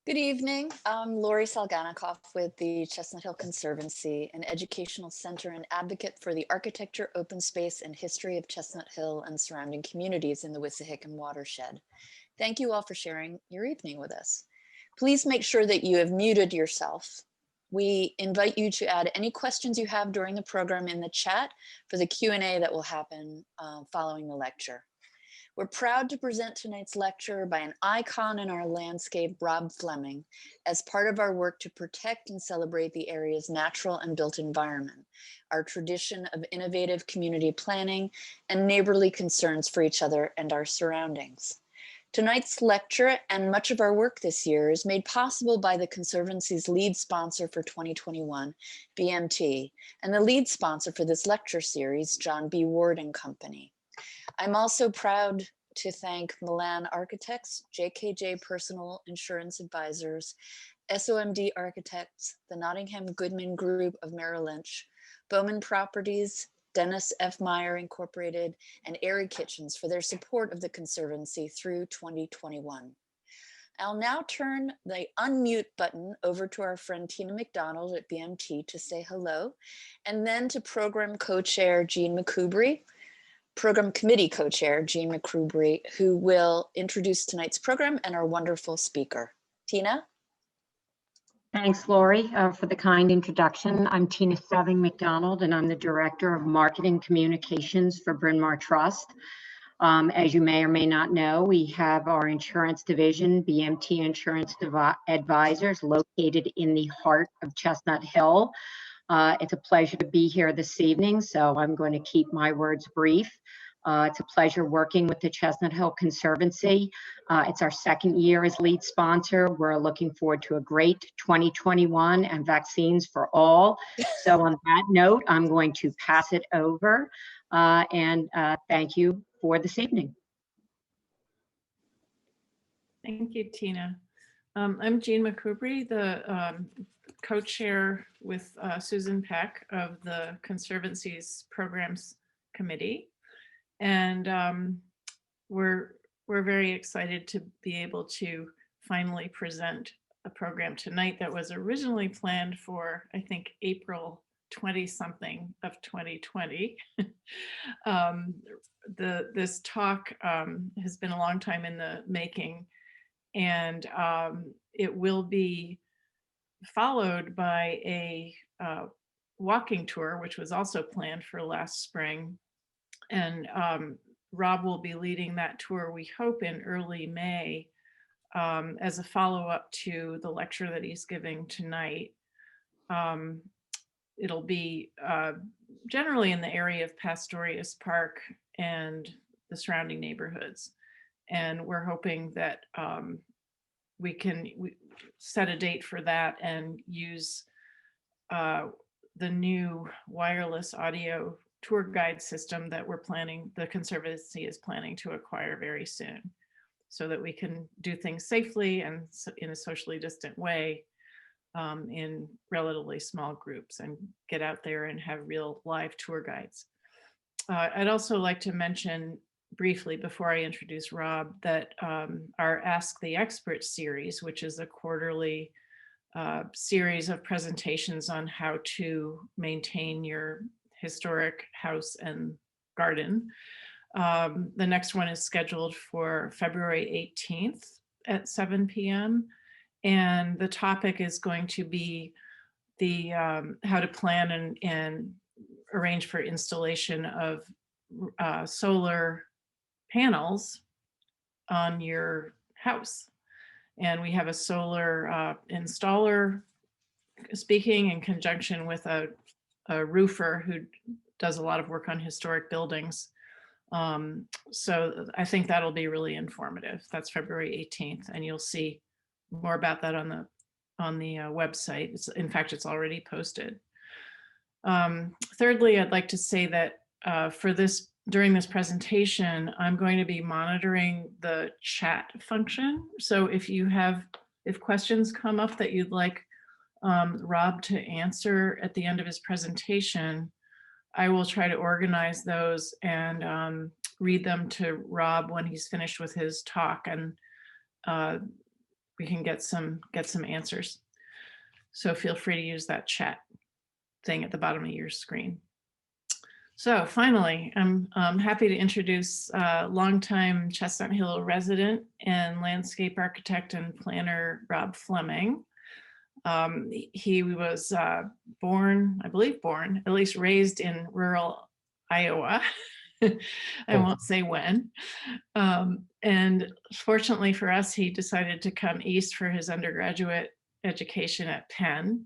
Good evening. I'm Lori Salganikoff with the Chestnut Hill Conservancy, an educational center and advocate for the architecture, open space, and history of Chestnut Hill and surrounding communities in the Wissahickon watershed. Thank you all for sharing your evening with us. Please make sure that you have muted yourself. We invite you to add any questions you have during the program in the chat for the Q&A that will happen following the lecture. We're proud to present tonight's lecture by an icon in our landscape, Rob Fleming, as part of our work to protect and celebrate the area's natural and built environment, our tradition of innovative community planning and neighborly concerns for each other and our surroundings. Tonight's lecture and much of our work this year is made possible by the Conservancy's lead sponsor for 2021, BMT, and the lead sponsor for this lecture series, John B. Ward and Company. I'm also proud to thank Milan Architects, JKJ Personal Insurance Advisors, SOMD Architects, the Nottingham Goodman Group of Merrill Lynch, Bowman Properties, Dennis F. Meyer Incorporated, and Airy Kitchens for their support of the Conservancy through 2021. I'll now turn the unmute button over to our friend Tina McDonald at BMT to say hello, and then to program co-chair Jean McCoubry, Program Committee Co-Chair Jean McCoubry, who will introduce tonight's program and our wonderful speaker. Tina? Thanks, Lori, for the kind introduction. I'm Tina Seving McDonald, and I'm the Director of Marketing Communications for Bryn Mawr Trust. As you may or may not know, we have our insurance division, BMT Insurance Advisors, located in the heart of Chestnut Hill. It's a pleasure to be here this evening, so I'm going to keep my words brief. It's a pleasure working with the Chestnut Hill Conservancy. It's our second year as lead sponsor. We're looking forward to a great 2021 and vaccines for all. So on that note, I'm going to pass it over and thank you for this evening. Thank you, Tina. I'm Jean McCoubry, the co-chair with Susan Peck of the Conservancy's Programs Committee. And we're very excited to be able to finally present a program tonight that was originally planned for, I think, April 20-something of 2020. This talk has been a long time in the making, and it will be followed by a walking tour, which was also planned for last spring. And Rob will be leading that tour, we hope, in early May as a follow-up to the lecture that he's giving tonight. It'll be generally in the area of Pastorius Park and the surrounding neighborhoods. And we're hoping that we can set a date for that and use the new wireless audio tour guide system that the Conservancy is planning to acquire very soon, so that we can do things safely and in a socially distant way in relatively small groups and get out there and have real live tour guides. I'd also like to mention briefly before I introduce Rob that our Ask the Expert series, which is a quarterly series of presentations on how to maintain your historic house and garden. The next one is scheduled for February 18th at 7 p.m. And the topic is going to be the how to plan and arrange for installation of solar panels on your house. And we have a solar installer speaking in conjunction with a roofer who does a lot of work on historic buildings. So I think that'll be really informative. That's February 18th, and you'll see more about that on the website. In fact, it's already posted. Thirdly, I'd like to say that during this presentation, I'm going to be monitoring the chat function. So if questions come up that you'd like Rob to answer at the end of his presentation, I will try to organize those and read them to Rob when he's finished with his talk. And we can get some answers. So feel free to use that chat thing at the bottom of your screen. So finally, I'm happy to introduce longtime Chestnut Hill resident and landscape architect and planner, Rob Fleming. He was born, I believe at least raised in rural Iowa. I won't say when. And fortunately for us, he decided to come east for his undergraduate education at Penn.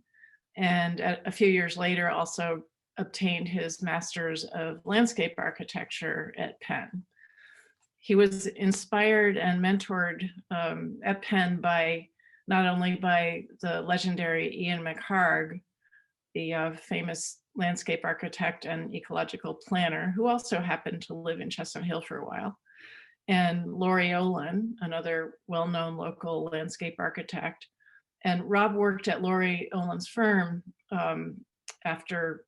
And a few years later, also obtained his master's of landscape architecture at Penn. He was inspired and mentored at Penn by not only by the legendary Ian McHarg, the famous landscape architect and ecological planner, who also happened to live in Chestnut Hill for a while, and Laurie Olin, another well-known local landscape architect. And Rob worked at Laurie Olin's firm after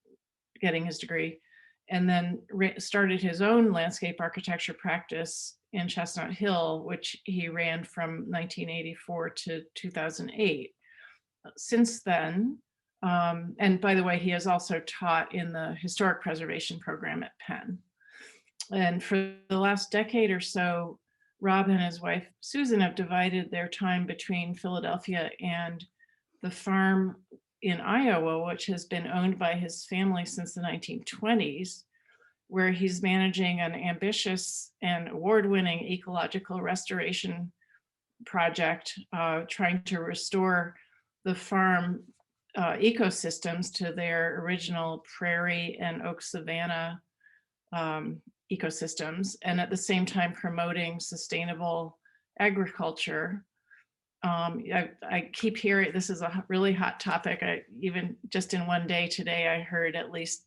getting his degree, and then started his own landscape architecture practice in Chestnut Hill, which he ran from 1984 to 2008. Since then, and by the way, he has also taught in the historic preservation program at Penn. And for the last decade or so, Rob and his wife, Susan, have divided their time between Philadelphia and the farm in Iowa, which has been owned by his family since the 1920s, where he's managing an ambitious and award-winning ecological restoration project, trying to restore the farm ecosystems to their original prairie and oak savanna ecosystems, and at the same time promoting sustainable agriculture. I keep hearing this is a really hot topic. Even just in one day today, I heard at least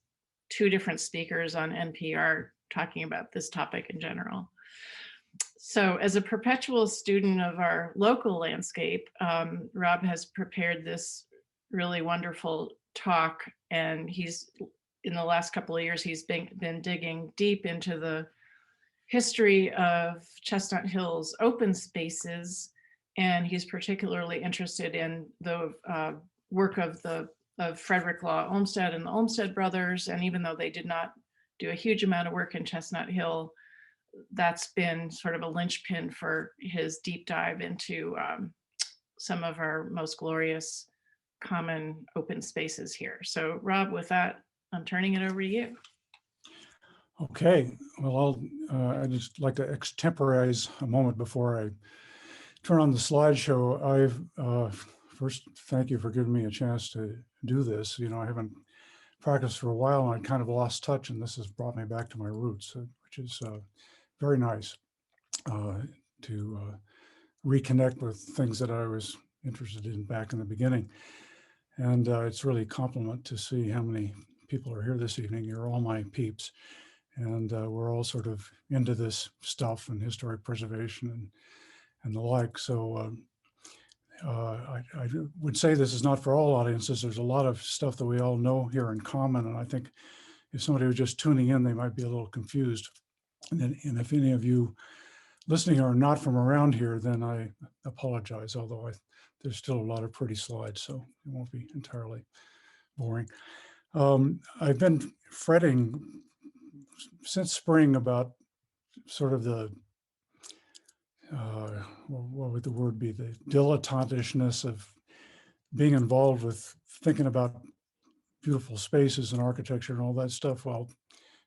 2 different speakers on NPR talking about this topic in general. So as a perpetual student of our local landscape, Rob has prepared this really wonderful talk, and he's, in the last couple of years, he's been digging deep into the history of Chestnut Hill's open spaces, and he's particularly interested in the work of Frederick Law Olmsted and the Olmsted brothers. And even though they did not do a huge amount of work in Chestnut Hill, that's been sort of a linchpin for his deep dive into some of our most glorious common open spaces here. So Rob, with that, I'm turning it over to you. Okay, well, I'd just like to extemporize a moment before I turn on the slideshow. First, thank you for giving me a chance to do this. You know, I haven't practiced for a while, and I kind of lost touch, and this has brought me back to my roots, which is very nice to reconnect with things that I was interested in back in the beginning. And it's really a compliment to see how many people are here this evening. You're all my peeps. And we're all sort of into this stuff and historic preservation and the like. So I would say this is not for all audiences. There's a lot of stuff that we all know here in common. And I think if somebody was just tuning in, they might be a little confused. And if any of you listening are not from around here, then I apologize, although there's still a lot of pretty slides, so it won't be entirely boring. I've been fretting since spring about sort of the, what would the word be, the dilettantishness of being involved with thinking about beautiful spaces and architecture and all that stuff while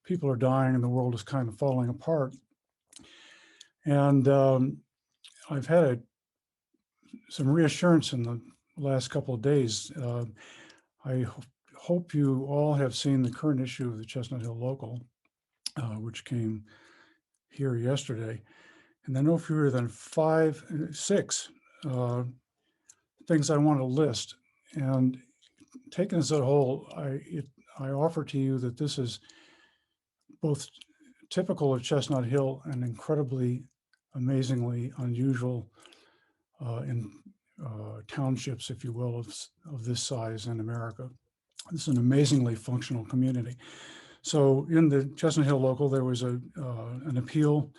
people are dying and the world is kind of falling apart. And I've had some reassurance in the last couple of days. I hope you all have seen the current issue of the Chestnut Hill Local, which came here yesterday. And there are no fewer than 6 things I want to list. And taken as a whole, I offer to you that this is both typical of Chestnut Hill and incredibly, amazingly unusual in townships, if you will, of this size in America. It's an amazingly functional community. So in the Chestnut Hill Local, there was an appeal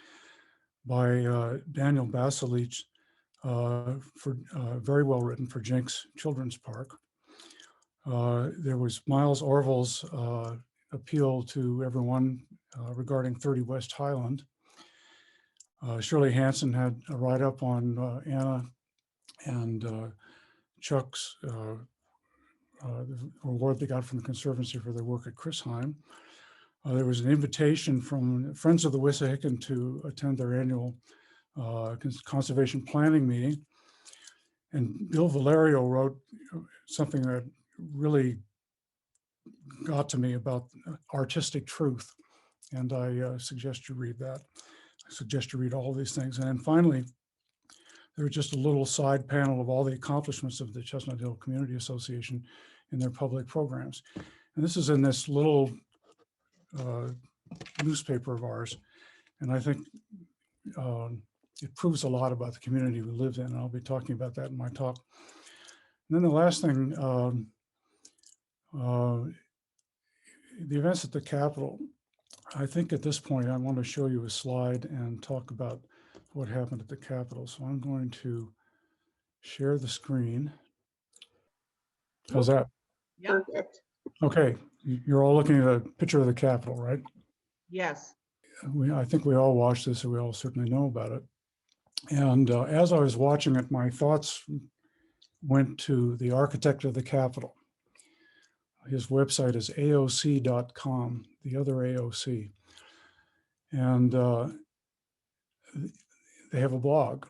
by Daniel Basilich very well written for Jenks Children's Park. There was Miles Orville's appeal to everyone regarding 30 West Highland. Shirley Hansen had a write-up on Anna and Chuck's the award they got from the Conservancy for their work at Chrisheim. There was an invitation from Friends of the Wissahickon to attend their annual conservation planning meeting. And Bill Valerio wrote something that really got to me about artistic truth. And I suggest you read that. I suggest you read all these things. And then finally, there's just a little side panel of all the accomplishments of the Chestnut Hill Community Association in their public programs. And this is in this little newspaper of ours. And I think it proves a lot about the community we live in. And I'll be talking about that in my talk. And then the last thing, the events at the Capitol. I think at this point, I want to show you a slide and talk about what happened at the Capitol. So I'm going to share the screen. How's that? Perfect. Okay, you're all looking at a picture of the Capitol, right? Yes. I think we all watched this, so we all certainly know about it. And as I was watching it, my thoughts went to the architect of the Capitol. His website is aoc.com, the other AOC. And they have a blog.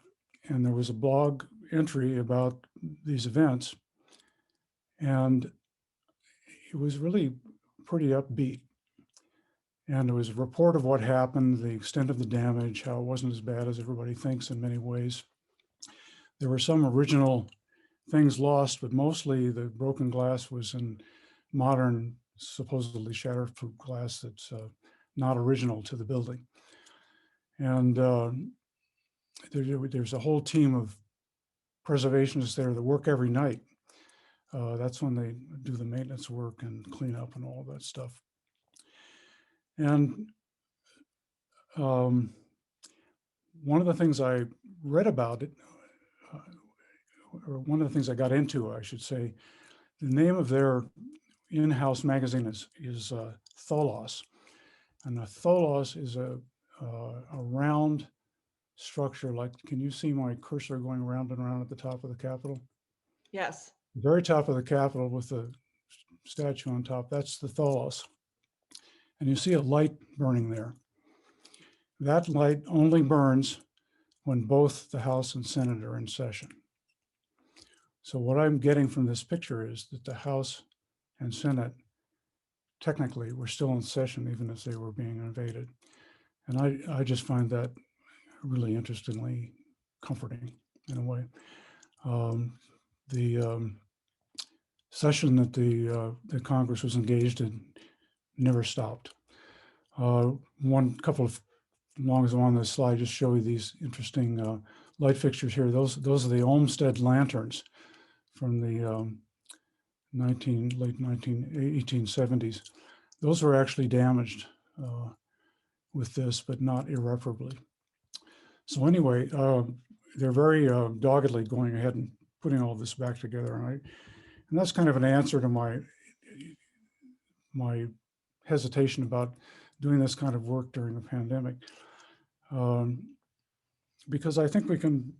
And there was a blog entry about these events. And it was really pretty upbeat. And there was a report of what happened, the extent of the damage, how it wasn't as bad as everybody thinks in many ways. There were some original things lost, but mostly the broken glass was in modern, supposedly shatterproof glass that's not original to the building. And there's a whole team of preservationists there that work every night. That's when they do the maintenance work and clean up and all that stuff. And one of the things I read about it, or one of the things I got into, I should say, the name of their in-house magazine is Tholos. And a Tholos is a round structure, like, can you see my cursor going round and round at the top of the Capitol? Yes. The very top of the Capitol with the statue on top, that's the Tholos. And you see a light burning there. That light only burns when both the House and Senate are in session. So what I'm getting from this picture is that the House and Senate technically were still in session even as they were being invaded. And I just find that really interestingly comforting in a way. The session that the Congress was engaged in never stopped. One couple of, as long as I'm on this slide, just show you these interesting light fixtures here. Those are the Olmsted lanterns from the late 1870s. Those were actually damaged with this, but not irreparably. So anyway, they're very doggedly going ahead and putting all this back together. And that's kind of an answer to my hesitation about doing this kind of work during the pandemic. Because I think we can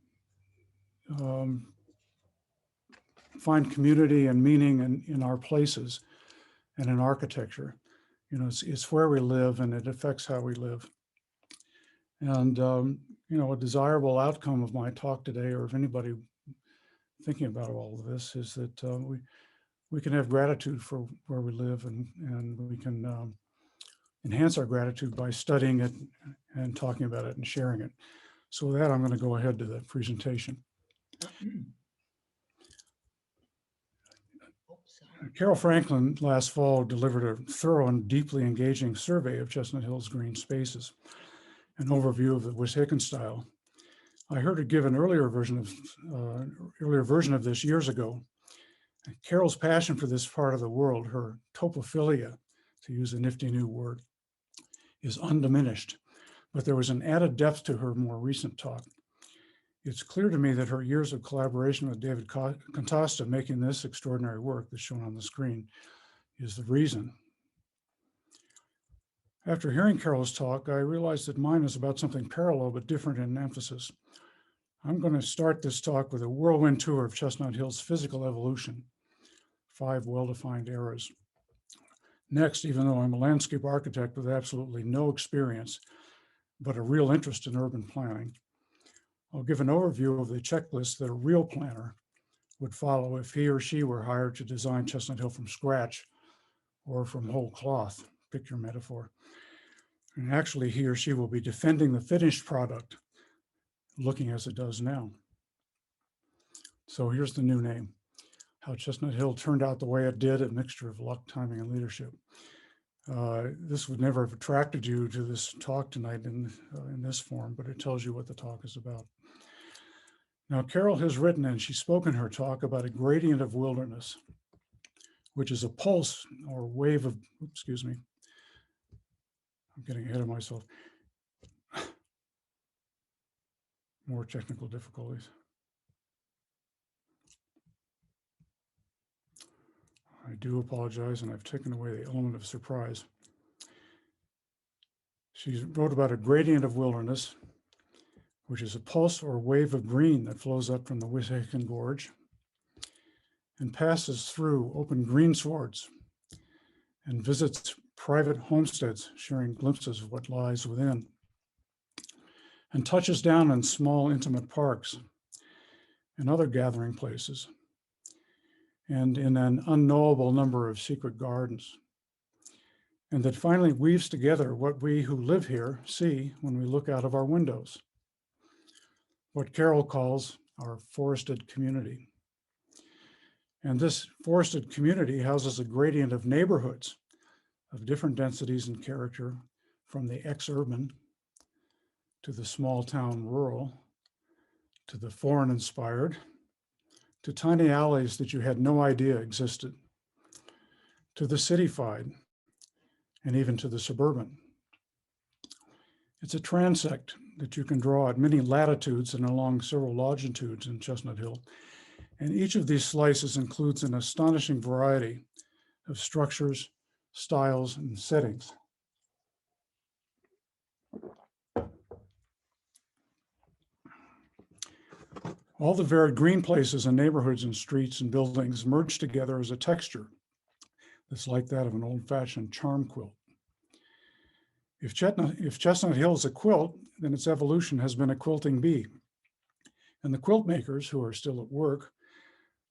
find community and meaning in our places and in architecture. You know, it's where we live and it affects how we live. And, you know, a desirable outcome of my talk today, or if anybody thinking about all of this, is that we can have gratitude for where we live, and we can enhance our gratitude by studying it and talking about it and sharing it. So with that, I'm going to go ahead to the presentation. Carol Franklin last fall delivered a thorough and deeply engaging survey of Chestnut Hill's green spaces, an overview of the Wissahickon style. I heard her give an earlier version of this years ago. Carol's passion for this part of the world, her topophilia, to use a nifty new word, is undiminished, but there was an added depth to her more recent talk. It's clear to me that her years of collaboration with David Contasta making this extraordinary work that's shown on the screen is the reason. After hearing Carol's talk, I realized that mine is about something parallel but different in emphasis. I'm going to start this talk with a whirlwind tour of Chestnut Hill's physical evolution, 5 well-defined eras. Next, even though I'm a landscape architect with absolutely no experience, but a real interest in urban planning, I'll give an overview of the checklist that a real planner would follow if he or she were hired to design Chestnut Hill from scratch or from whole cloth, pick your metaphor. And actually, he or she will be defending the finished product, looking as it does now. So here's the new name, how Chestnut Hill turned out the way it did, a mixture of luck, timing, and leadership. This would never have attracted you to this talk tonight in this form, but it tells you what the talk is about. Now, Carol has written, and she spoke in her talk about a gradient of wilderness, which is a pulse or wave of, excuse me, I'm getting ahead of myself. More technical difficulties. I do apologize, and I've taken away the element of surprise. She wrote about a gradient of wilderness, which is a pulse or wave of green that flows up from the Wissahickon Gorge and passes through open greenswards and visits private homesteads, sharing glimpses of what lies within, and touches down in small, intimate parks and other gathering places, and in an unknowable number of secret gardens, and that finally weaves together what we who live here see when we look out of our windows, what Carol calls our forested community. And this forested community houses a gradient of neighborhoods of different densities and character, from the ex-urban to the small town rural, to the foreign inspired, to tiny alleys that you had no idea existed, to the cityfied, and even to the suburban. It's a transect that you can draw at many latitudes and along several longitudes in Chestnut Hill. And each of these slices includes an astonishing variety of structures, styles, and settings. All the varied green places and neighborhoods and streets and buildings merge together as a texture that's like that of an old-fashioned charm quilt. If Chestnut Hill is a quilt, then its evolution has been a quilting bee. And the quilt makers, who are still at work,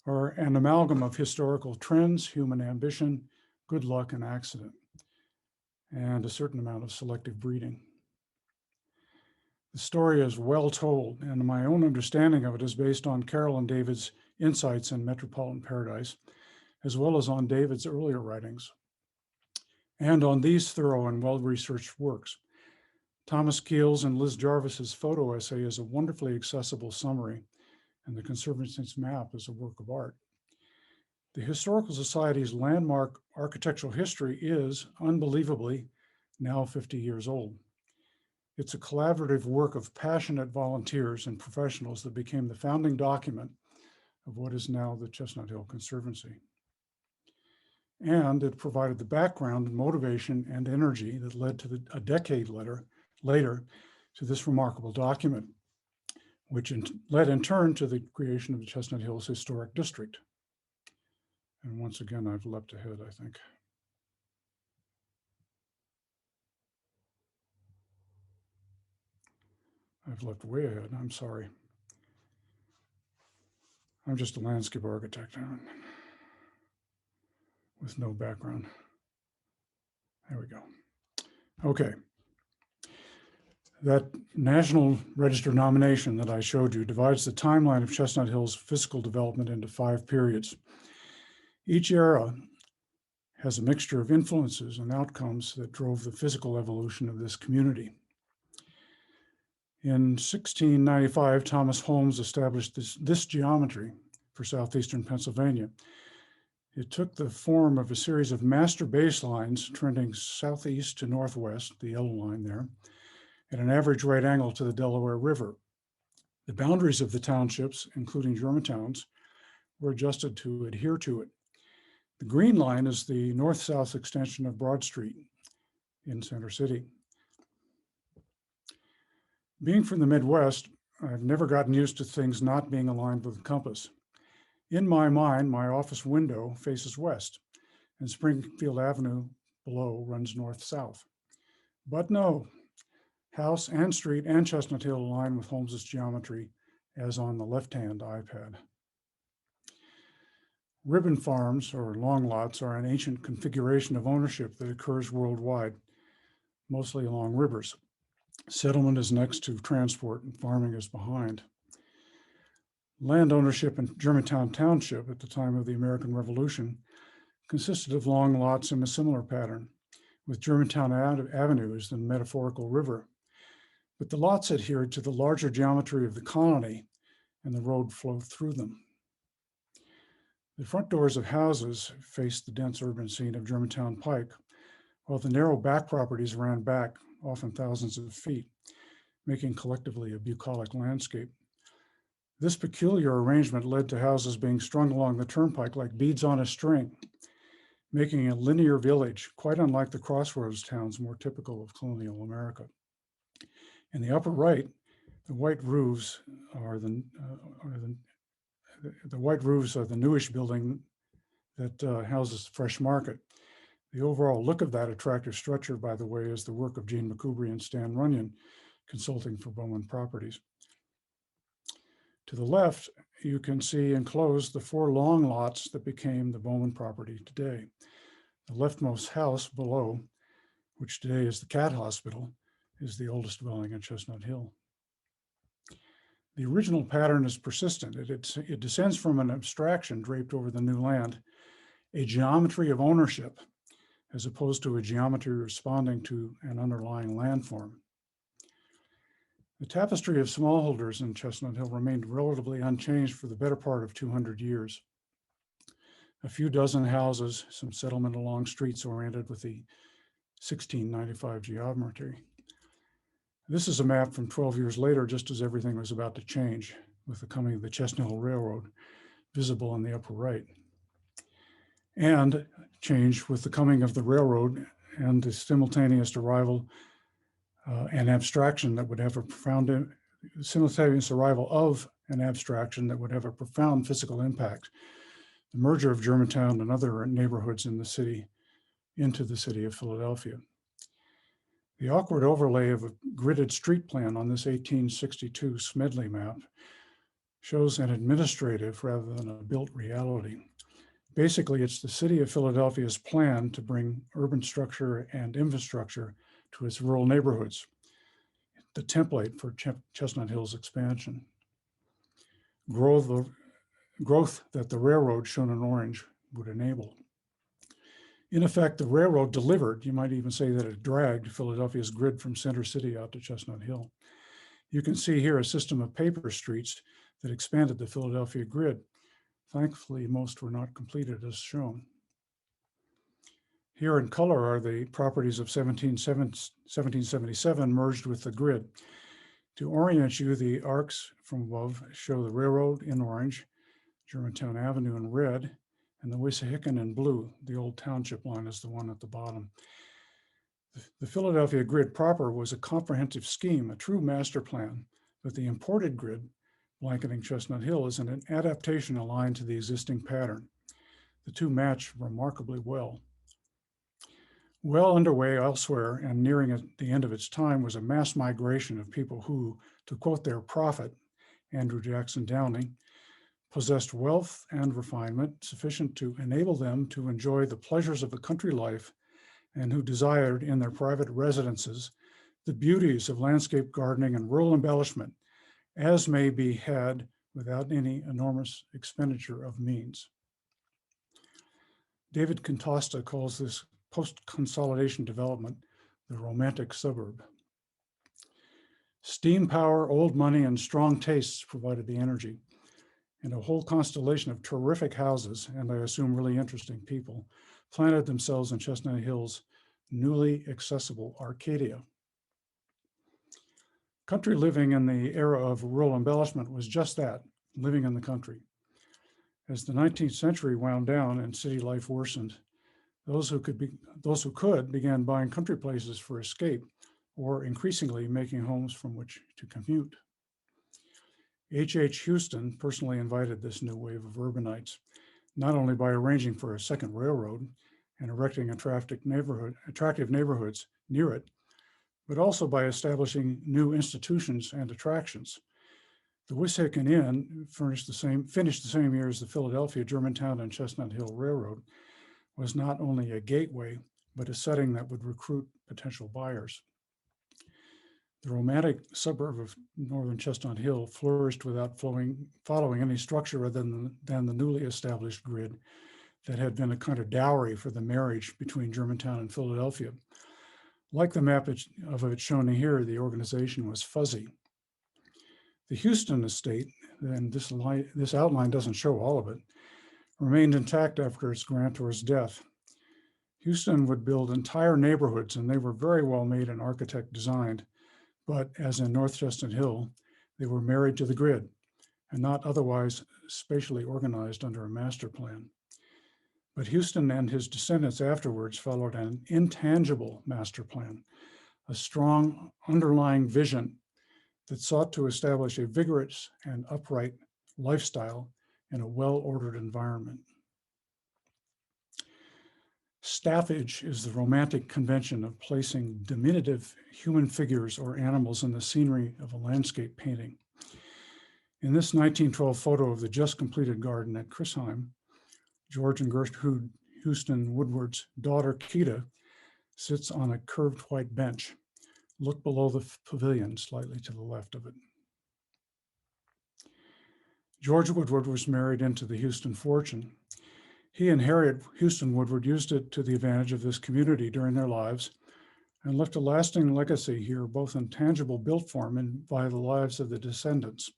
are an amalgam of historical trends, human ambition, good luck, and accident, and a certain amount of selective breeding. The story is well told, and my own understanding of it is based on Carol and David's insights in Metropolitan Paradise, as well as on David's earlier writings, and on these thorough and well-researched works. Thomas Keel's and Liz Jarvis's photo essay is a wonderfully accessible summary, and the Conservancy's map is a work of art. The Historical Society's landmark architectural history is, unbelievably, now 50 years old. It's a collaborative work of passionate volunteers and professionals that became the founding document of what is now the Chestnut Hill Conservancy. And it provided the background, motivation, and energy that led to a decade later to this remarkable document, which led in turn to the creation of the Chestnut Hills Historic District. And once again, I've leapt ahead, I think. I've leapt way ahead, I'm sorry. I'm just a landscape architect with no background. There we go. Okay. That National Register nomination that I showed you divides the timeline of Chestnut Hill's physical development into 5 periods. Each era has a mixture of influences and outcomes that drove the physical evolution of this community. In 1695, Thomas Holmes established this geometry for southeastern Pennsylvania. It took the form of a series of master baselines trending southeast to northwest, the yellow line there, at an average right angle to the Delaware River. The boundaries of the townships, including Germantown's, were adjusted to adhere to it. The green line is the north-south extension of Broad Street in Center City. Being from the Midwest, I've never gotten used to things not being aligned with the compass. In my mind, my office window faces west, and Springfield Avenue below runs north-south. But no, house and street and Chestnut Hill align with Holmes's geometry, as on the left-hand iPad. Ribbon farms, or long lots, are an ancient configuration of ownership that occurs worldwide, mostly along rivers. Settlement is next to transport and farming is behind. Land ownership in Germantown Township at the time of the American Revolution consisted of long lots in a similar pattern, with Germantown Avenue as the metaphorical river. But the lots adhered to the larger geometry of the colony, and the road flowed through them. The front doors of houses faced the dense urban scene of Germantown Pike, while the narrow back properties ran back, often thousands of feet, making collectively a bucolic landscape. This peculiar arrangement led to houses being strung along the turnpike like beads on a string, making a linear village, quite unlike the crossroads towns more typical of colonial America. In the upper right, the white roofs are the newish building that houses Fresh Market. The overall look of that attractive structure, by the way, is the work of Gene McCoubrey and Stan Runyon, consulting for Bowman Properties. To the left, you can see enclosed the 4 long lots that became the Bowman property today. The leftmost house below, which today is the Cat Hospital, is the oldest dwelling in Chestnut Hill. The original pattern is persistent. It descends from an abstraction draped over the new land, a geometry of ownership, as opposed to a geometry responding to an underlying landform. The tapestry of smallholders in Chestnut Hill remained relatively unchanged for the better part of 200 years. A few dozen houses, some settlement along streets oriented with the 1695 geometry. This is a map from 12 years later, just as everything was about to change, with the coming of the Chestnut Hill Railroad, visible in the upper right. And change with the coming of the railroad and the simultaneous arrival an abstraction that would have a profound, simultaneous arrival of an abstraction that would have a profound physical impact. The merger of Germantown and other neighborhoods in the city into the city of Philadelphia. The awkward overlay of a gridded street plan on this 1862 Smedley map shows an administrative rather than a built reality. Basically, it's the city of Philadelphia's plan to bring urban structure and infrastructure to its rural neighborhoods, the template for Chestnut Hill's expansion. Growth that the railroad, shown in orange, would enable. In effect, the railroad delivered, you might even say that it dragged Philadelphia's grid from Center City out to Chestnut Hill. You can see here a system of paper streets that expanded the Philadelphia grid. Thankfully, most were not completed as shown. Here in color are the properties of 1777 merged with the grid. To orient you, the arcs from above show the railroad in orange, Germantown Avenue in red, and the Wissahickon in blue. The old township line is the one at the bottom. The Philadelphia grid proper was a comprehensive scheme, a true master plan, but the imported grid blanketing Chestnut Hill is an adaptation aligned to the existing pattern. The two match remarkably well. Well underway elsewhere and nearing the end of its time was a mass migration of people who, to quote their prophet, Andrew Jackson Downing, possessed wealth and refinement sufficient to enable them to enjoy the pleasures of a country life and who desired in their private residences the beauties of landscape gardening and rural embellishment as may be had without any enormous expenditure of means. David Contasta calls this post-consolidation development the romantic suburb. Steam power, old money, and strong tastes provided the energy, and a whole constellation of terrific houses, and I assume really interesting people, planted themselves in Chestnut Hill's newly accessible Arcadia. Country living in the era of rural embellishment was just that, living in the country. As the 19th century wound down and city life worsened, those who could began buying country places for escape, or increasingly making homes from which to commute. H. Houston personally invited this new wave of urbanites, not only by arranging for a second railroad and erecting attractive neighborhoods near it, but also by establishing new institutions and attractions. The Wissahickon Inn, finished the same year as the Philadelphia, Germantown, and Chestnut Hill Railroad, was not only a gateway, but a setting that would recruit potential buyers. The romantic suburb of northern Chestnut Hill flourished without following any structure other than the newly established grid that had been a kind of dowry for the marriage between Germantown and Philadelphia. Like the map of it shown here, the organization was fuzzy. The Houston estate, and this outline doesn't show all of it, remained intact after its grantor's death. Houston would build entire neighborhoods, and they were very well made and architect designed. But as in North Chestnut Hill, they were married to the grid and not otherwise spatially organized under a master plan. But Houston and his descendants afterwards followed an intangible master plan, a strong underlying vision that sought to establish a vigorous and upright lifestyle in a well-ordered environment. Staffage is the romantic convention of placing diminutive human figures or animals in the scenery of a landscape painting. In this 1912 photo of the just completed garden at Chrisheim, George and Gertrude Houston Woodward's daughter, Kita, sits on a curved white bench. Look below the pavilion, slightly to the left of it. George Woodward was married into the Houston fortune. He and Harriet Houston Woodward used it to the advantage of this community during their lives and left a lasting legacy here, both in tangible built form and by the lives of the descendants,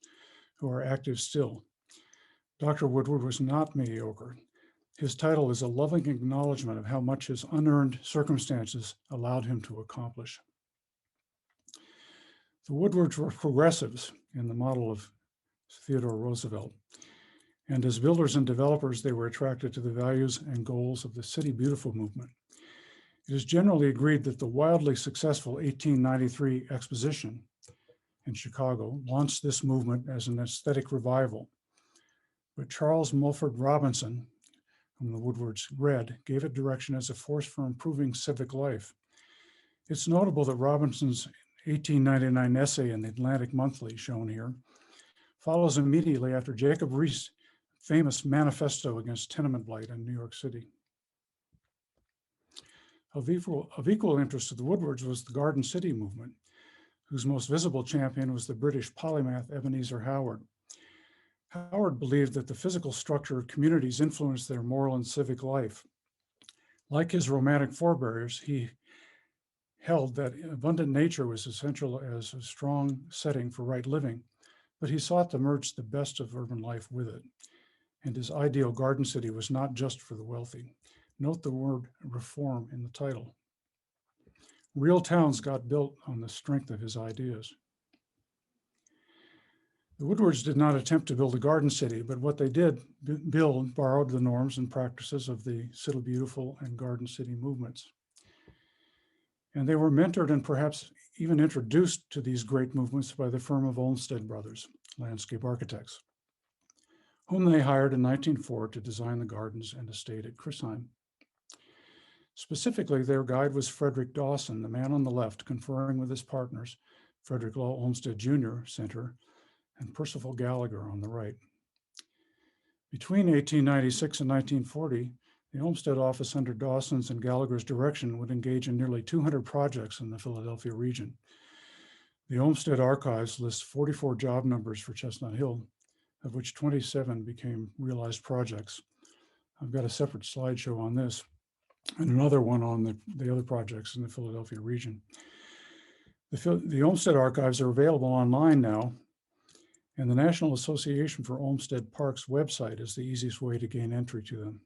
who are active still. Dr. Woodward was not mediocre. His title is a loving acknowledgement of how much his unearned circumstances allowed him to accomplish. The Woodwards were progressives in the model of Theodore Roosevelt. And as builders and developers, they were attracted to the values and goals of the City Beautiful movement. It is generally agreed that the wildly successful 1893 exposition in Chicago launched this movement as an aesthetic revival. But Charles Mulford Robinson, whom the Woodwards read, gave it direction as a force for improving civic life. It's notable that Robinson's 1899 essay in the Atlantic Monthly, shown here, follows immediately after Jacob Riis's famous manifesto against tenement blight in New York City. Of equal interest to the Woodwards was the Garden City movement, whose most visible champion was the British polymath Ebenezer Howard. Howard believed that the physical structure of communities influenced their moral and civic life. Like his romantic forebears, he held that abundant nature was essential as a strong setting for right living, but he sought to merge the best of urban life with it. And his ideal garden city was not just for the wealthy. Note the word reform in the title. Real towns got built on the strength of his ideas. The Woodwards did not attempt to build a garden city, but what they did build borrowed the norms and practices of the City Beautiful and Garden City movements. And they were mentored and perhaps even introduced to these great movements by the firm of Olmsted Brothers, landscape architects, whom they hired in 1904 to design the gardens and estate at Chrisheim. Specifically, their guide was Frederick Dawson, the man on the left, conferring with his partners, Frederick Law Olmsted Jr. Center, and Percival Gallagher on the right. Between 1896 and 1940, the Olmsted office under Dawson's and Gallagher's direction would engage in nearly 200 projects in the Philadelphia region. The Olmsted archives list 44 job numbers for Chestnut Hill, of which 27 became realized projects. I've got a separate slideshow on this and another one on the other projects in the Philadelphia region. The Olmsted archives are available online now, and the National Association for Olmsted Parks website is the easiest way to gain entry to them.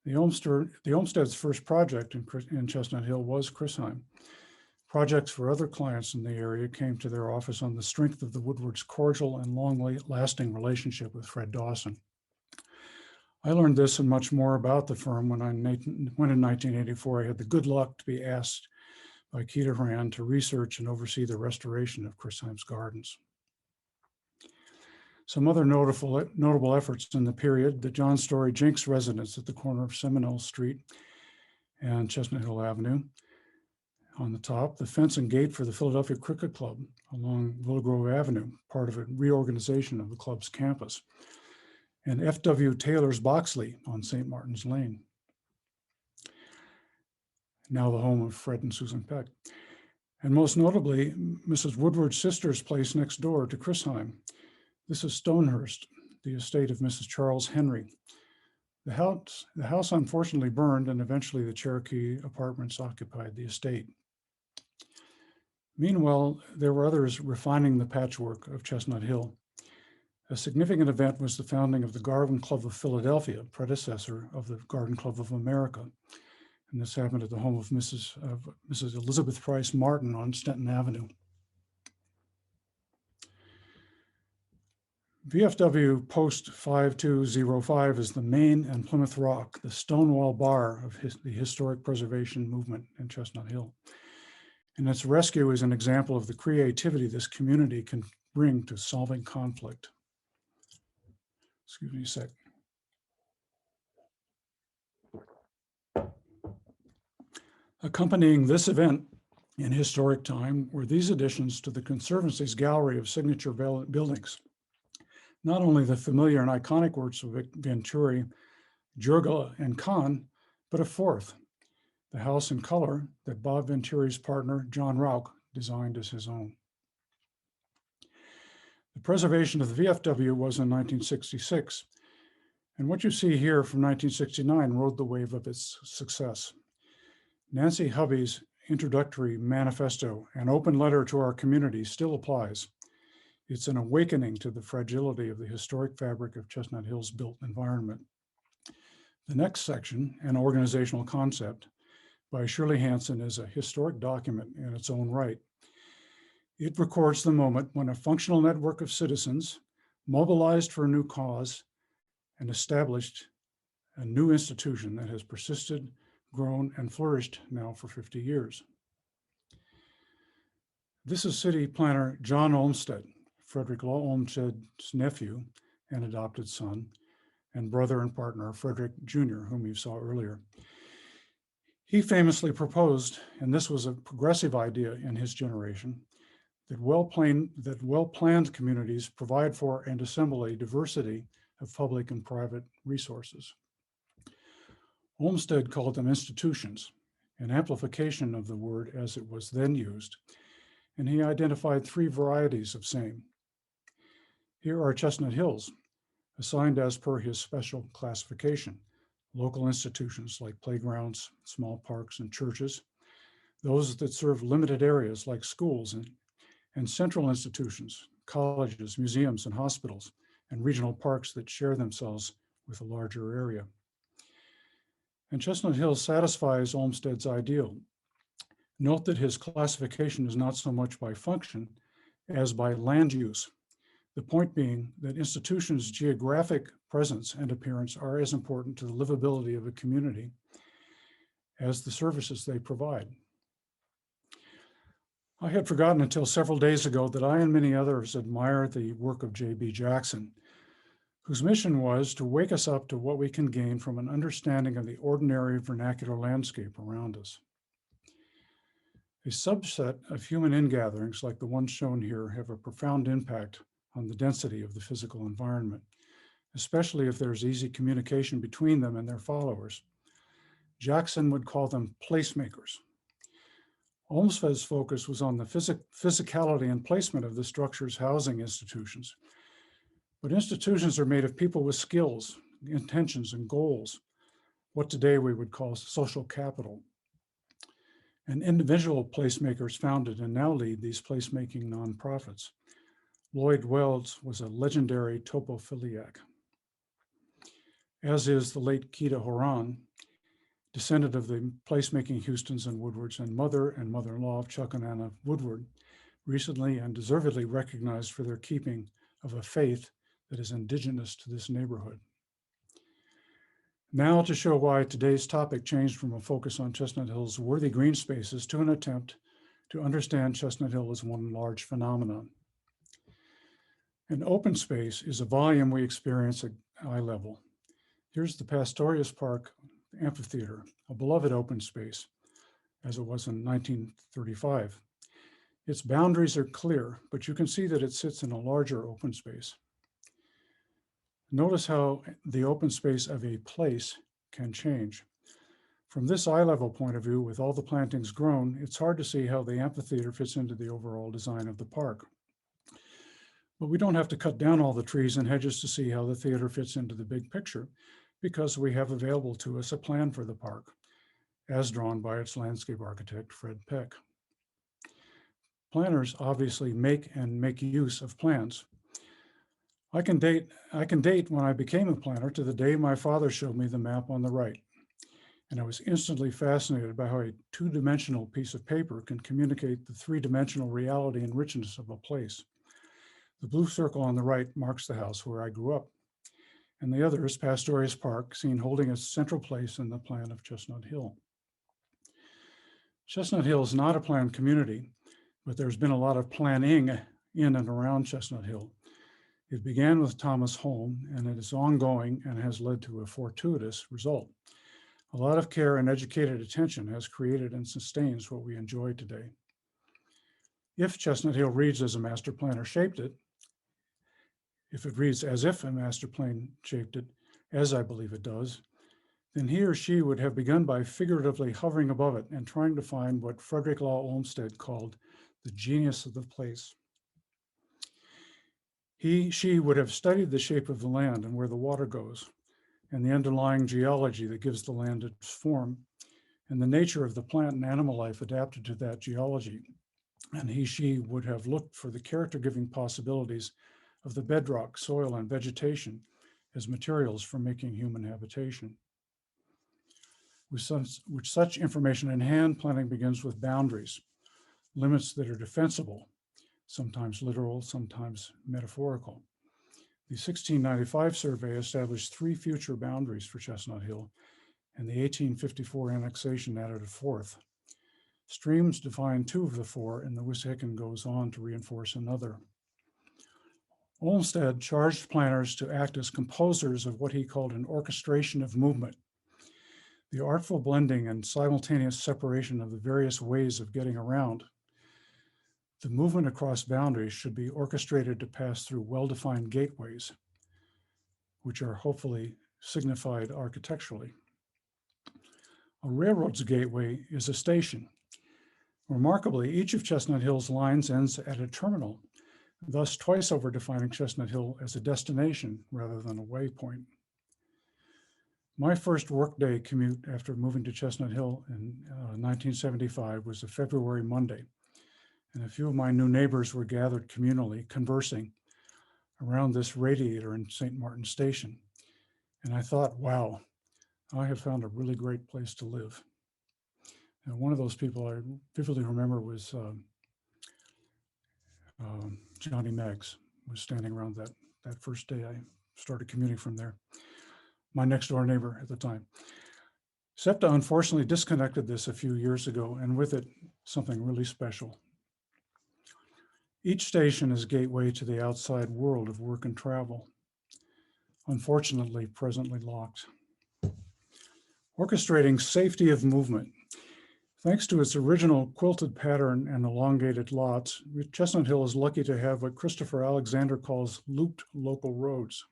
The Olmsted's first project in Chestnut Hill was Chrisheim. Projects for other clients in the area came to their office on the strength of the Woodwards' cordial and long-lasting relationship with Fred Dawson. I learned this and much more about the firm when in 1984 I had the good luck to be asked by Keita Horan to research and oversee the restoration of Christheim's gardens. Some other notable efforts in the period: the John Story Jinks residence at the corner of Seminole Street and Chestnut Hill Avenue. On the top, the fence and gate for the Philadelphia Cricket Club along Willow Grove Avenue, part of a reorganization of the club's campus. And F.W. Taylor's Boxley on St. Martin's Lane, now the home of Fred and Susan Peck. And most notably, Mrs. Woodward's sister's place next door to Christheim. This is Stonehurst, the estate of Mrs. Charles Henry. The house unfortunately burned, and eventually the Cherokee Apartments occupied the estate. Meanwhile, there were others refining the patchwork of Chestnut Hill. A significant event was the founding of the Garden Club of Philadelphia, predecessor of the Garden Club of America. And this happened at the home of Mrs. Elizabeth Price Martin on Stenton Avenue. VFW Post 5205 is the Maine and Plymouth Rock, the Stonewall Bar of the historic preservation movement in Chestnut Hill. And its rescue is an example of the creativity this community can bring to solving conflict. Excuse me a sec. Accompanying this event in historic time were these additions to the Conservancy's gallery of signature buildings. Not only the familiar and iconic works of Venturi, Jurgala, and Kahn, but a fourth, the house in color that Bob Venturi's partner, John Rauch, designed as his own. The preservation of the VFW was in 1966, and what you see here from 1969 rode the wave of its success. Nancy Hubby's introductory manifesto, an open letter to our community, still applies. It's an awakening to the fragility of the historic fabric of Chestnut Hill's built environment. The next section, an organizational concept, by Shirley Hansen, is a historic document in its own right. It records the moment when a functional network of citizens mobilized for a new cause and established a new institution that has persisted, grown, and flourished now for 50 years. This is city planner John Olmsted, Frederick Law Olmsted's nephew and adopted son, and brother and partner, Frederick Jr., whom you saw earlier. He famously proposed, and this was a progressive idea in his generation, that well-planned communities provide for and assemble a diversity of public and private resources. Olmsted called them institutions, an amplification of the word as it was then used, and he identified three varieties of same. Here are Chestnut Hills, assigned as per his special classification: local institutions like playgrounds, small parks, and churches, those that serve limited areas like schools, and central institutions, colleges, museums, and hospitals, and regional parks that share themselves with a larger area. And Chestnut Hills satisfies Olmsted's ideal. Note that his classification is not so much by function as by land use. The point being that institutions' geographic presence and appearance are as important to the livability of a community as the services they provide. I had forgotten until several days ago that I and many others admire the work of J.B. Jackson, whose mission was to wake us up to what we can gain from an understanding of the ordinary vernacular landscape around us. A subset of human ingatherings like the ones shown here have a profound impact on the density of the physical environment, especially if there's easy communication between them and their followers. Jackson would call them placemakers. Olmsted's focus was on the physicality and placement of the structures housing institutions. But institutions are made of people with skills, intentions, and goals, what today we would call social capital. And individual placemakers founded and now lead these placemaking nonprofits. Lloyd Wells was a legendary topophiliac, as is the late Keita Horan. descendant of the placemaking Houstons and Woodwards, and mother-in-law of Chuck and Anna Woodward, recently and deservedly recognized for their keeping of a faith that is indigenous to this neighborhood. Now to show why today's topic changed from a focus on Chestnut Hill's worthy green spaces to an attempt to understand Chestnut Hill as one large phenomenon. An open space is a volume we experience at eye level. Here's the Pastorius Park Amphitheater, a beloved open space, as it was in 1935. Its boundaries are clear, but you can see that it sits in a larger open space. Notice how the open space of a place can change. From this eye level point of view, with all the plantings grown, it's hard to see how the amphitheater fits into the overall design of the park. But we don't have to cut down all the trees and hedges to see how the theater fits into the big picture, because we have available to us a plan for the park, as drawn by its landscape architect, Fred Peck. Planners obviously make use of plans. I can date when I became a planner to the day my father showed me the map on the right. And I was instantly fascinated by how a two-dimensional piece of paper can communicate the three-dimensional reality and richness of a place. The blue circle on the right marks the house where I grew up, and the other is Pastorius Park, seen holding its central place in the plan of Chestnut Hill. Chestnut Hill is not a planned community, but there's been a lot of planning in and around Chestnut Hill. It began with Thomas Holm, and it is ongoing and has led to a fortuitous result. A lot of care and educated attention has created and sustains what we enjoy today. If Chestnut Hill reads as a master planner shaped it, if it reads as if a master plan shaped it, as I believe it does, then he or she would have begun by figuratively hovering above it and trying to find what Frederick Law Olmsted called the genius of the place. She would have studied the shape of the land and where the water goes, and the underlying geology that gives the land its form, and the nature of the plant and animal life adapted to that geology. And she would have looked for the character-giving possibilities of the bedrock, soil, and vegetation as materials for making human habitation. With such information in hand, planning begins with boundaries, limits that are defensible, sometimes literal, sometimes metaphorical. The 1695 survey established 3 future boundaries for Chestnut Hill, and the 1854 annexation added a 4th. Streams define 2 of the 4, and the Wissahickon goes on to reinforce another. Olmsted charged planners to act as composers of what he called an orchestration of movement, the artful blending and simultaneous separation of the various ways of getting around. The movement across boundaries should be orchestrated to pass through well-defined gateways, which are hopefully signified architecturally. A railroad's gateway is a station. Remarkably, each of Chestnut Hill's lines ends at a terminal, thus twice over defining Chestnut Hill as a destination rather than a waypoint. My first workday commute after moving to Chestnut Hill in 1975 was a February Monday, and a few of my new neighbors were gathered communally, conversing around this radiator in St. Martin Station. And I thought, wow, I have found a really great place to live. And one of those people I vividly remember was Johnny Meggs, was standing around that first day I started commuting from there, my next door neighbor at the time. SEPTA unfortunately disconnected this a few years ago, and with it, something really special. Each station is a gateway to the outside world of work and travel, unfortunately presently locked. Orchestrating safety of movement. Thanks to its original quilted pattern and elongated lots, Chestnut Hill is lucky to have what Christopher Alexander calls looped local roads.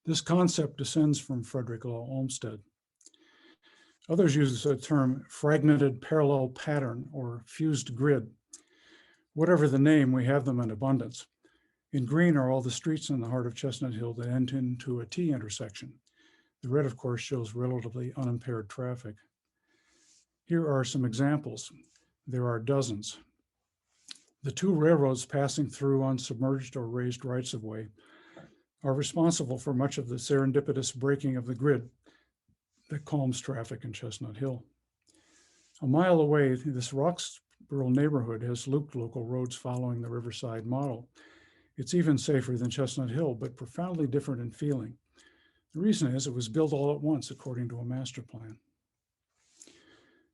This concept descends from Frederick Law Olmsted. Others use the term fragmented parallel pattern or fused grid. Whatever the name, we have them in abundance. In green are all the streets in the heart of Chestnut Hill that end into a T intersection. The red, of course, shows relatively unimpaired traffic. Here are some examples. There are dozens. The 2 railroads passing through unsubmerged or raised rights-of-way are responsible for much of the serendipitous breaking of the grid that calms traffic in Chestnut Hill. A mile away, this Roxborough neighborhood has looped local roads following the Riverside model. It's even safer than Chestnut Hill, but profoundly different in feeling. The reason is it was built all at once according to a master plan.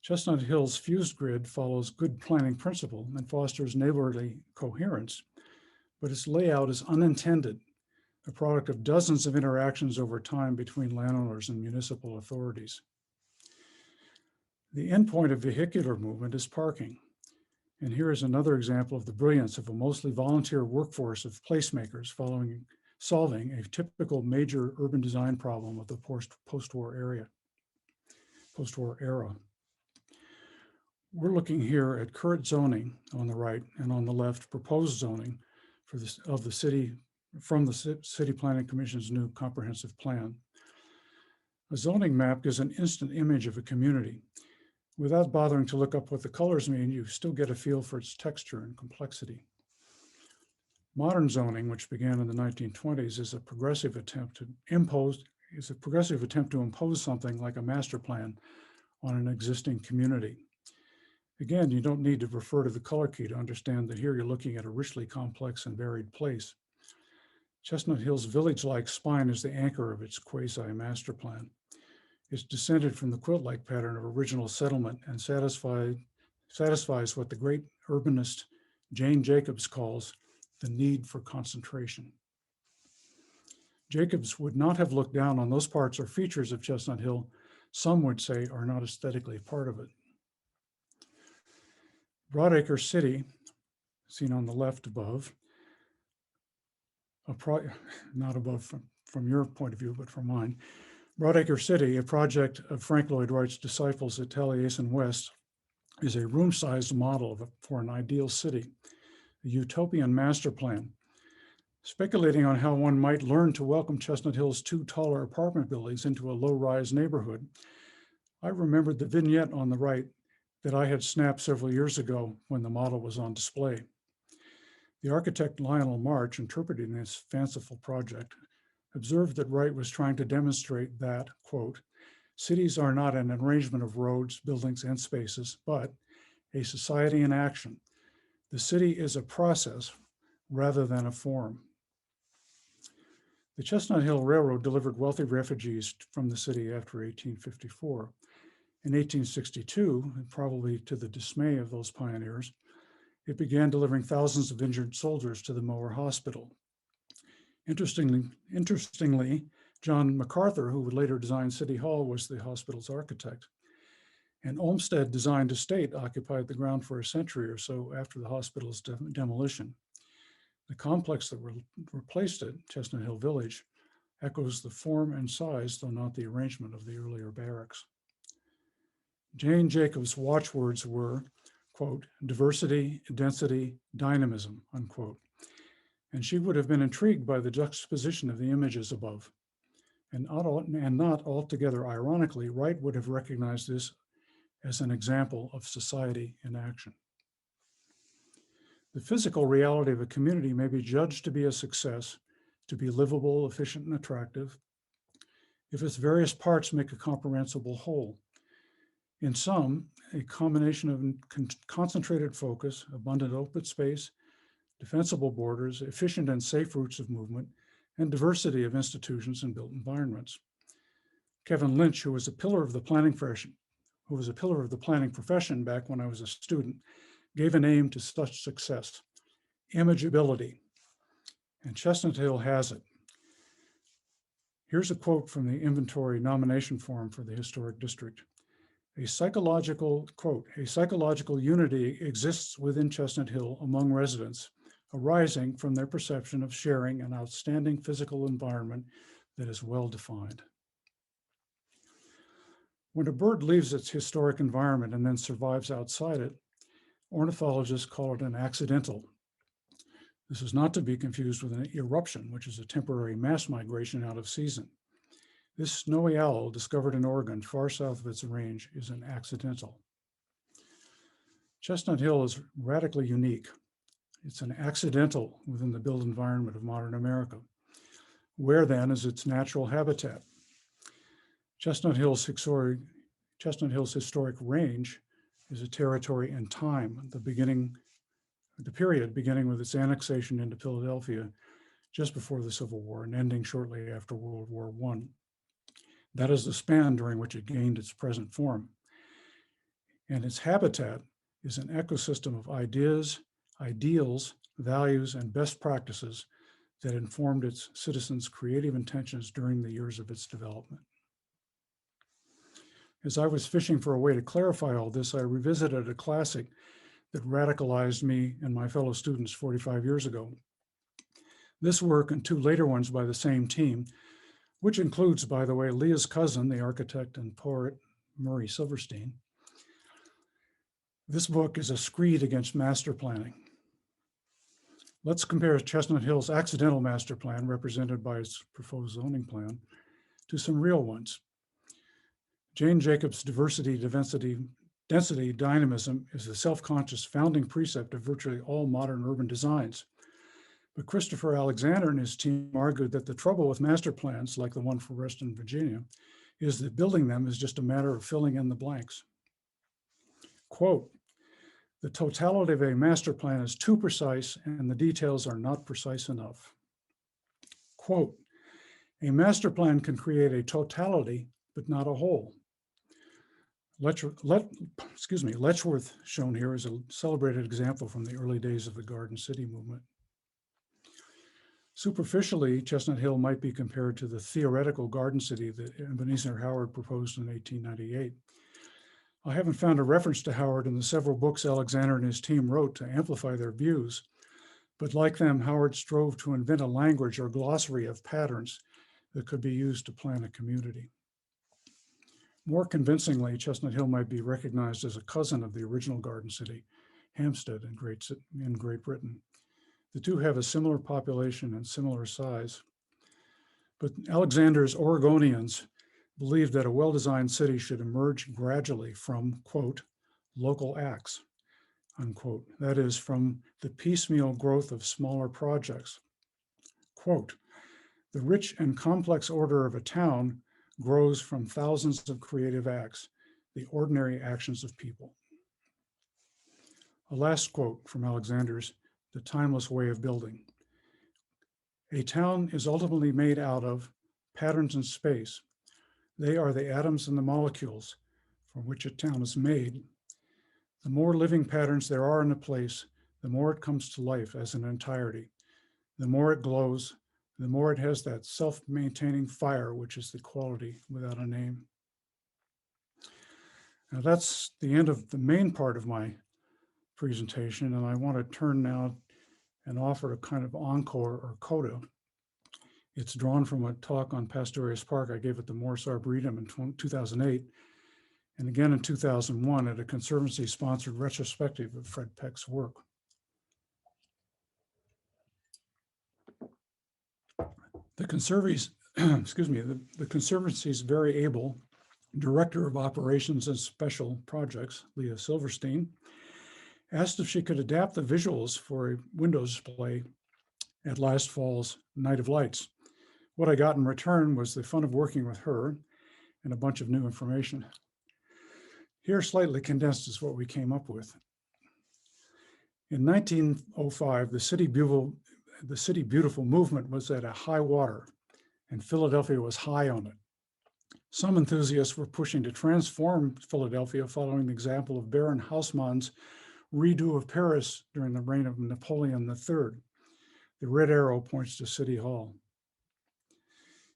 Chestnut Hill's fused grid follows good planning principle and fosters neighborly coherence, but its layout is unintended, a product of dozens of interactions over time between landowners and municipal authorities. The endpoint of vehicular movement is parking. And here is another example of the brilliance of a mostly volunteer workforce of placemakers solving a typical major urban design problem of the post-war era. We're looking here at current zoning on the right and on the left, proposed zoning for this, of the city from the City Planning Commission's new comprehensive plan. A zoning map gives an instant image of a community. Without bothering to look up what the colors mean, you still get a feel for its texture and complexity. Modern zoning, which began in the 1920s, is a progressive attempt to impose something like a master plan on an existing community. Again, you don't need to refer to the color key to understand that here you're looking at a richly complex and varied place. Chestnut Hill's village-like spine is the anchor of its quasi-master plan. It's descended from the quilt-like pattern of original settlement and satisfies what the great urbanist Jane Jacobs calls the need for concentration. Jacobs would not have looked down on those parts or features of Chestnut Hill some would say are not aesthetically part of it. Broadacre City, seen on the left above, not above from your point of view, but from mine. Broadacre City, a project of Frank Lloyd Wright's disciples at Taliesin West, is a room-sized model for an ideal city, a utopian master plan. Speculating on how one might learn to welcome Chestnut Hill's two taller apartment buildings into a low-rise neighborhood, I remembered the vignette on the right that I had snapped several years ago when the model was on display. The architect Lionel March, interpreting this fanciful project, observed that Wright was trying to demonstrate that, quote, cities are not an arrangement of roads, buildings, and spaces, but a society in action. The city is a process rather than a form. The Chestnut Hill Railroad delivered wealthy refugees from the city after 1854. In 1862, and probably to the dismay of those pioneers, it began delivering thousands of injured soldiers to the Moore Hospital. Interestingly, John MacArthur, who would later design City Hall, was the hospital's architect. An Olmsted designed estate occupied the ground for a century or so after the hospital's demolition. The complex that replaced it, Chestnut Hill Village, echoes the form and size, though not the arrangement of the earlier barracks. Jane Jacobs' watchwords were, quote, diversity, density, dynamism, unquote. And she would have been intrigued by the juxtaposition of the images above. And not altogether ironically, Wright would have recognized this as an example of society in action. The physical reality of a community may be judged to be a success, to be livable, efficient, and attractive, if its various parts make a comprehensible whole. In some, a combination of concentrated focus, abundant open space, defensible borders, efficient and safe routes of movement, and diversity of institutions and built environments. Kevin Lynch, who was a pillar of the planning profession back when I was a student, gave a name to such success, imageability, and Chestnut Hill has it. Here's a quote from the inventory nomination form for the historic district. A psychological, quote, a psychological unity exists within Chestnut Hill among residents, arising from their perception of sharing an outstanding physical environment that is well defined. When a bird leaves its historic environment and then survives outside it, ornithologists call it an accidental. This is not to be confused with an eruption, which is a temporary mass migration out of season. This snowy owl, discovered in Oregon, far south of its range, is an accidental. Chestnut Hill is radically unique. It's an accidental within the built environment of modern America. Where then is its natural habitat? Chestnut Hill's historic range is a territory in time, the period beginning with its annexation into Philadelphia just before the Civil War and ending shortly after World War I. That is the span during which it gained its present form. And its habitat is an ecosystem of ideas, ideals, values, and best practices that informed its citizens' creative intentions during the years of its development. As I was fishing for a way to clarify all this, I revisited a classic that radicalized me and my fellow students 45 years ago. This work and two later ones by the same team, which includes, by the way, Leah's cousin, the architect and poet Murray Silverstein. This book is a screed against master planning. Let's compare Chestnut Hill's accidental master plan, represented by its proposed zoning plan, to some real ones. Jane Jacobs' diversity, density, dynamism is the self-conscious founding precept of virtually all modern urban designs. But Christopher Alexander and his team argued that the trouble with master plans, like the one for Reston, Virginia, is that building them is just a matter of filling in the blanks. Quote, "The totality of a master plan is too precise and the details are not precise enough." Quote, "A master plan can create a totality, but not a whole." Letchworth, shown here, is a celebrated example from the early days of the Garden City movement. Superficially, Chestnut Hill might be compared to the theoretical Garden City that Ebenezer Howard proposed in 1898. I haven't found a reference to Howard in the several books Alexander and his team wrote to amplify their views, but like them, Howard strove to invent a language or glossary of patterns that could be used to plan a community. More convincingly, Chestnut Hill might be recognized as a cousin of the original Garden City, Hampstead in Great Britain. The two have a similar population and similar size. But Alexander's Oregonians believed that a well-designed city should emerge gradually from, quote, local acts, unquote. That is, from the piecemeal growth of smaller projects. Quote, "The rich and complex order of a town grows from thousands of creative acts, the ordinary actions of people." A last quote from Alexander's The Timeless Way of Building. "A town is ultimately made out of patterns in space. They are the atoms and the molecules from which a town is made. The more living patterns there are in a place, the more it comes to life as an entirety. The more it glows, the more it has that self-maintaining fire, which is the quality without a name." Now that's the end of the main part of my presentation, and I want to turn now and offer a kind of encore or coda. It's drawn from a talk on Pastorius Park I gave at the Morris Arboretum in 2008, and again in 2001 at a Conservancy-sponsored retrospective of Fred Peck's work. The Conservancy's very able Director of Operations and Special Projects, Leah Silverstein, asked if she could adapt the visuals for a window display at last fall's Night of Lights. What I got in return was the fun of working with her and a bunch of new information. Here, slightly condensed, is what we came up with. In 1905, the City Beautiful movement was at a high water, and Philadelphia was high on it. Some enthusiasts were pushing to transform Philadelphia, following the example of Baron Haussmann's redo of Paris during the reign of Napoleon III. The red arrow points to City Hall.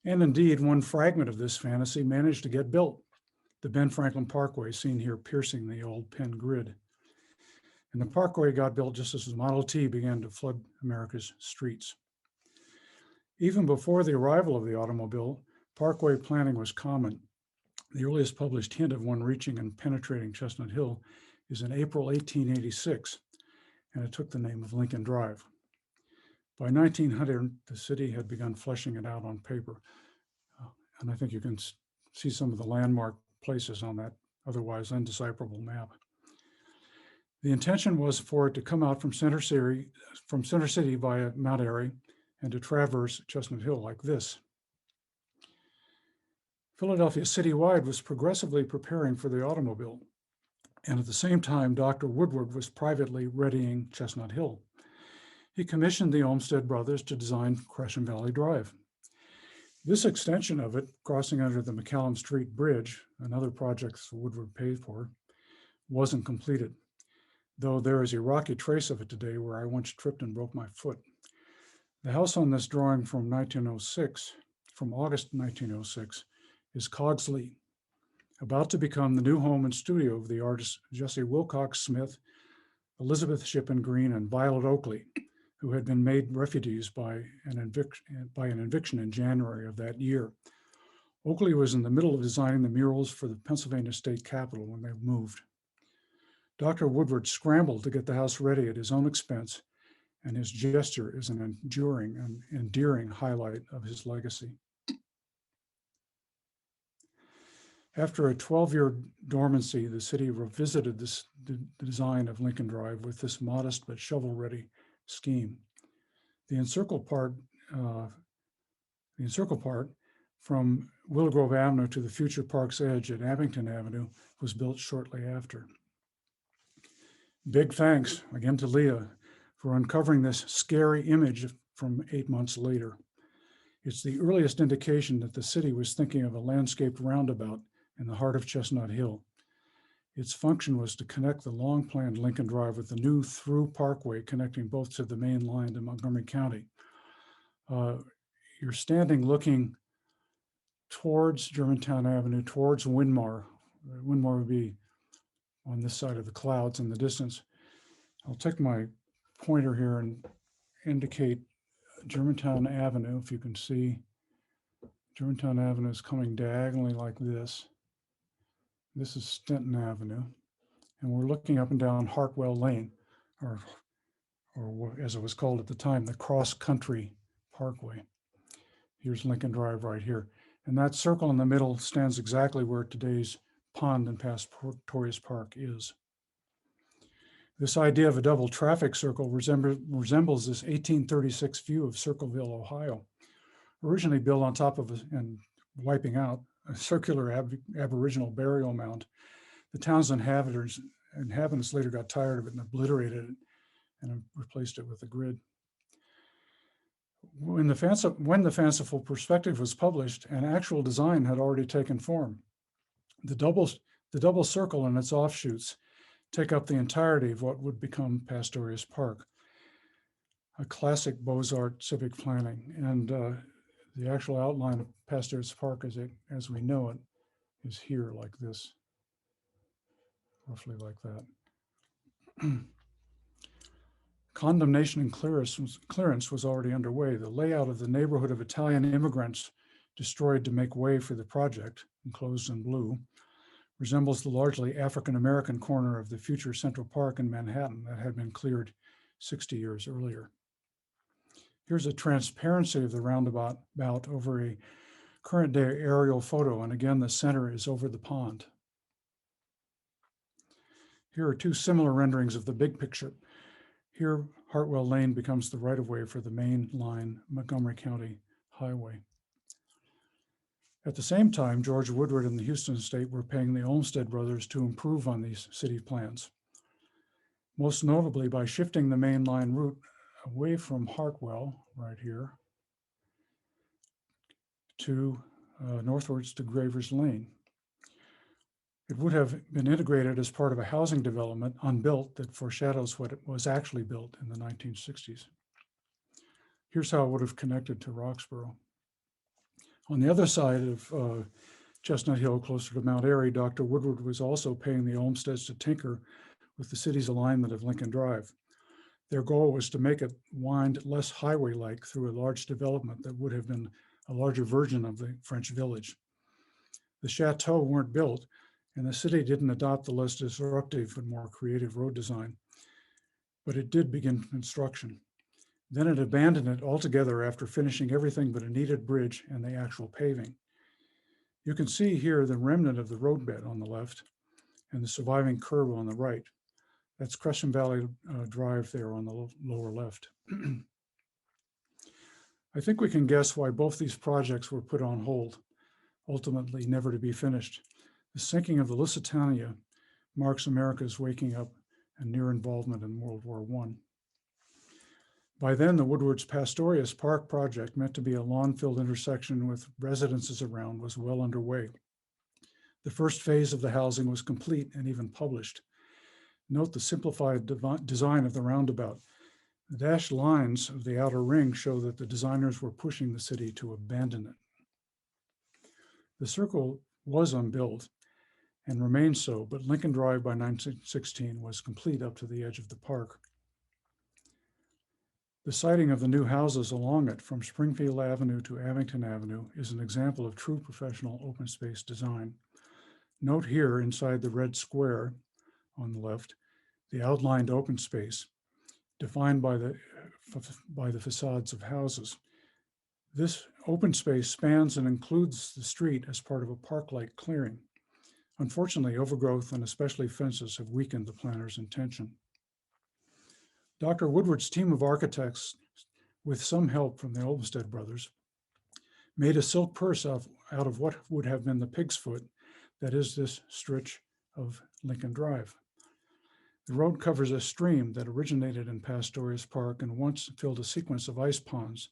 And indeed, one fragment of this fantasy managed to get built, the Ben Franklin Parkway, seen here piercing the old Penn grid. And the Parkway got built just as the Model T began to flood America's streets. Even before the arrival of the automobile, Parkway planning was common. The earliest published hint of one reaching and penetrating Chestnut Hill is in April 1886, and it took the name of Lincoln Drive. By 1900, the city had begun fleshing it out on paper. And I think you can see some of the landmark places on that otherwise undecipherable map. The intention was for it to come out from Center City via Mount Airy and to traverse Chestnut Hill like this. Philadelphia citywide was progressively preparing for the automobile. And at the same time, Dr. Woodward was privately readying Chestnut Hill. He commissioned the Olmsted brothers to design Gresham Valley Drive. This extension of it, crossing under the McCallum Street Bridge, another project Woodward paid for, wasn't completed, though there is a rocky trace of it today where I once tripped and broke my foot. The house on this drawing from August 1906, is Cogsley, about to become the new home and studio of the artists Jesse Wilcox Smith, Elizabeth Shippen Green, and Violet Oakley, who had been made refugees by an eviction in January of that year. Oakley was in the middle of designing the murals for the Pennsylvania State Capitol when they moved. Dr. Woodward scrambled to get the house ready at his own expense, and his gesture is an enduring and endearing highlight of his legacy. After a 12-year dormancy, the city revisited the design of Lincoln Drive with this modest but shovel-ready scheme. The encircle part from Willow Grove Avenue to the future park's edge at Abington Avenue was built shortly after. Big thanks again to Leah for uncovering this scary image from 8 months later. It's the earliest indication that the city was thinking of a landscaped roundabout in the heart of Chestnut Hill. Its function was to connect the long-planned Lincoln Drive with the new through parkway connecting both to the main line to Montgomery County. You're standing looking towards Germantown Avenue, towards Winmar. Winmar would be on this side of the clouds in the distance. I'll take my pointer here and indicate Germantown Avenue. If you can see, Germantown Avenue is coming diagonally like this. This is Stenton Avenue, and we're looking up and down Hartwell Lane, or as it was called at the time, the Cross Country Parkway. Here's Lincoln Drive right here. And that circle in the middle stands exactly where today's pond and past Fortuitous Park is. This idea of a double traffic circle resembles this 1836 view of Circleville, Ohio, originally built on top of and wiping out a circular Aboriginal burial mound. The town's inhabitants later got tired of it and obliterated it and replaced it with a grid. When the fanciful perspective was published, an actual design had already taken form. The double circle and its offshoots take up the entirety of what would become Pastorius Park, a classic Beaux-Arts civic planning. And the actual outline of Pastorius Park as we know it is here like this, roughly like that. Condemnation and clearance was already underway. The layout of the neighborhood of Italian immigrants destroyed to make way for the project, enclosed in blue, resembles the largely African-American corner of the future Central Park in Manhattan that had been cleared 60 years earlier. Here's a transparency of the roundabout over a current day aerial photo, and again, the center is over the pond. Here are two similar renderings of the big picture. Here, Hartwell Lane becomes the right-of-way for the main line Montgomery County Highway. At the same time, George Woodward and the Houston estate were paying the Olmsted brothers to improve on these city plans, most notably by shifting the main line route away from Hartwell, right here, to northwards to Gravers Lane. It would have been integrated as part of a housing development unbuilt that foreshadows what it was actually built in the 1960s. Here's how it would have connected to Roxborough. On the other side of Chestnut Hill, closer to Mount Airy, Dr. Woodward was also paying the Olmsteds to tinker with the city's alignment of Lincoln Drive. Their goal was to make it wind less highway-like through a large development that would have been a larger version of the French Village. The chateaux weren't built, and the city didn't adopt the less disruptive and more creative road design, but it did begin construction. Then it abandoned it altogether after finishing everything but a needed bridge and the actual paving. You can see here the remnant of the roadbed on the left and the surviving curb on the right. That's Gresham Valley Drive there on the lower left. I think we can guess why both these projects were put on hold. ultimately never to be finished. The sinking of the Lusitania marks America's waking up and near involvement in World War I. By then, the Woodward's Pastorius Park project, meant to be a lawn-filled intersection with residences around, was well underway. The first phase of the housing was complete and even published. Note the simplified design of the roundabout. The dashed lines of the outer ring show that the designers were pushing the city to abandon it. The circle was unbuilt and remained so, but Lincoln Drive by 1916 was complete up to the edge of the park. The siting of the new houses along it from Springfield Avenue to Abington Avenue is an example of true professional open space design. Note here inside the red square on the left, the outlined open space defined by the facades of houses. This open space spans and includes the street as part of a park-like clearing. Unfortunately, overgrowth and especially fences have weakened the planner's intention. Dr. Woodward's team of architects, with some help from the Olmsted brothers, made a silk purse out of what would have been the pig's foot that is this stretch of Lincoln Drive. The road covers a stream that originated in Pastorius Park and once filled a sequence of ice ponds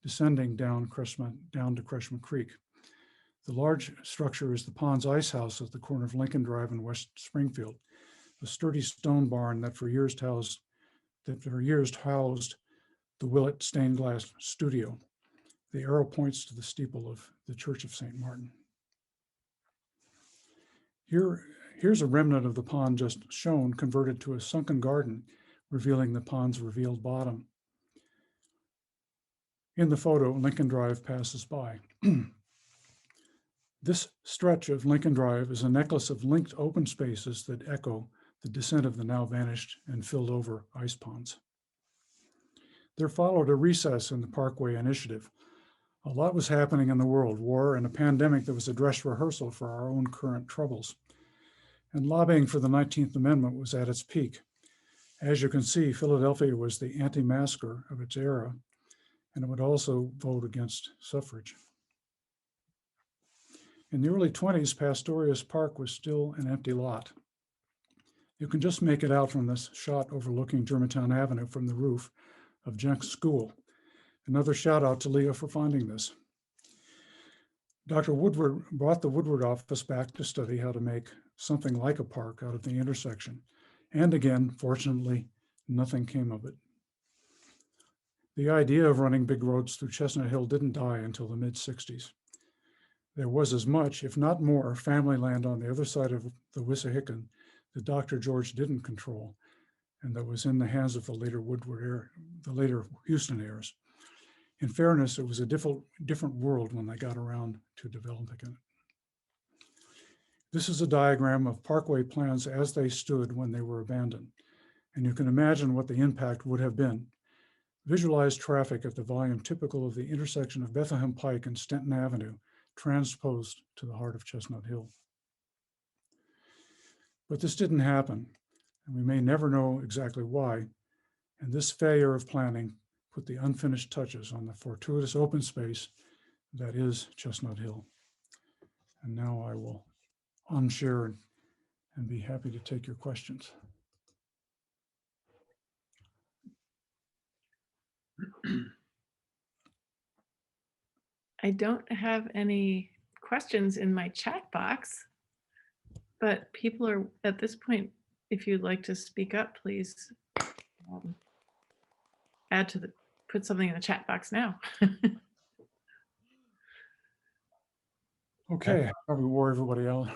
descending down to Creshman Creek. The large structure is the Ponds Ice House at the corner of Lincoln Drive and West Springfield, a sturdy stone barn that for years housed the Willett stained glass studio. The arrow points to the steeple of the Church of St. Martin. Here's a remnant of the pond just shown, converted to a sunken garden, revealing the pond's revealed bottom. In the photo, Lincoln Drive passes by. This stretch of Lincoln Drive is a necklace of linked open spaces that echo the descent of the now vanished and filled over ice ponds. There followed a recess in the Parkway Initiative. A lot was happening in the world, war and a pandemic that was a dress rehearsal for our own current troubles. And lobbying for the 19th Amendment was at its peak. As you can see, Philadelphia was the anti-masker of its era, and it would also vote against suffrage. In the early 20s, Pastorius Park was still an empty lot. You can just make it out from this shot overlooking Germantown Avenue from the roof of Jenks School. Another shout out to Leah for finding this. Dr. Woodward brought the Woodward office back to study how to make something like a park out of the intersection. And again, fortunately, nothing came of it. The idea of running big roads through Chestnut Hill didn't die until the mid-60s. There was as much, if not more, family land on the other side of the Wissahickon that Dr. George didn't control, and that was in the hands of the later Houston heirs. In fairness, it was a different world when they got around to developing it. This is a diagram of Parkway plans as they stood when they were abandoned, and you can imagine what the impact would have been. Visualize traffic at the volume typical of the intersection of Bethlehem Pike and Stenton Avenue, transposed to the heart of Chestnut Hill. But this didn't happen, and we may never know exactly why, and this failure of planning put the unfinished touches on the fortuitous open space that is Chestnut Hill. And now I will unshare and be happy to take your questions. I don't have any questions in my chat box, but people are at this point, if you'd like to speak up, please put something in the chat box now. Okay, probably wore everybody out.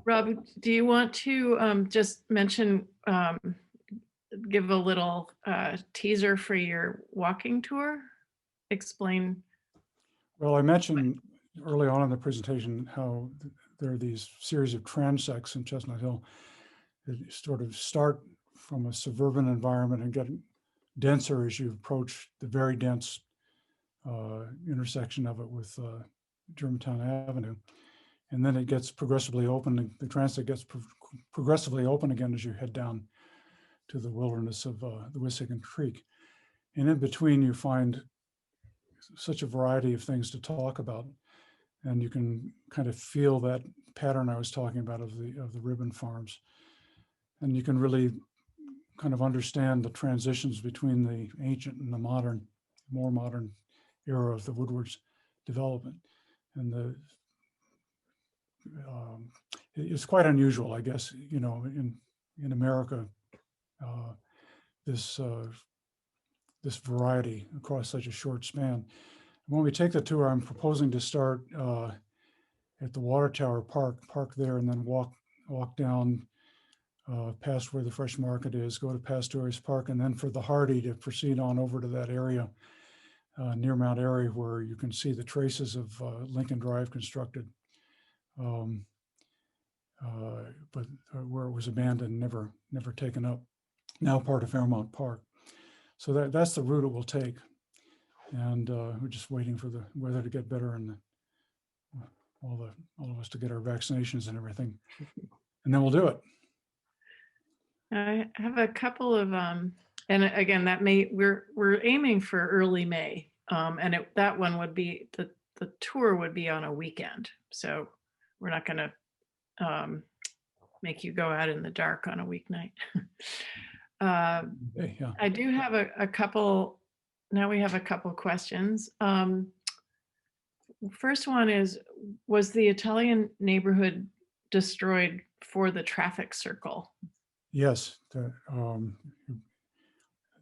Rob, do you want to just mention, give a little teaser for your walking tour? Explain. Well, I mentioned early on in the presentation how there are these series of transects in Chestnut Hill that sort of start from a suburban environment and get denser as you approach the very dense intersection of it with Germantown Avenue. And then it gets progressively open, and the transit gets progressively open again as you head down to the wilderness of the Wissahickon Creek. And in between, you find such a variety of things to talk about. And you can kind of feel that pattern I was talking about of the ribbon farms. And you can really kind of understand the transitions between the ancient and the modern, more modern era of the Woodward's development. And it's quite unusual, I guess, you know, in America, this variety across such a short span. When we take the tour, I'm proposing to start at the Water Tower park there, and then walk down past where the Fresh Market is, go to Pastorius Park, and then for the Hardy to proceed on over to that area near Mount Airy, where you can see the traces of Lincoln Drive constructed, but where it was abandoned, never taken up, now part of Fairmount Park. So that's the route it will take. And we're just waiting for the weather to get better and all of us to get our vaccinations and everything, and then we'll do it. I have a couple of, and again, we're aiming for early May, and that one would be, the tour would be on a weekend. So we're not going to make you go out in the dark on a weeknight. Okay, yeah. I do have a couple, now we have a couple questions. First one is, was the Italian neighborhood destroyed for the traffic circle? Yes, there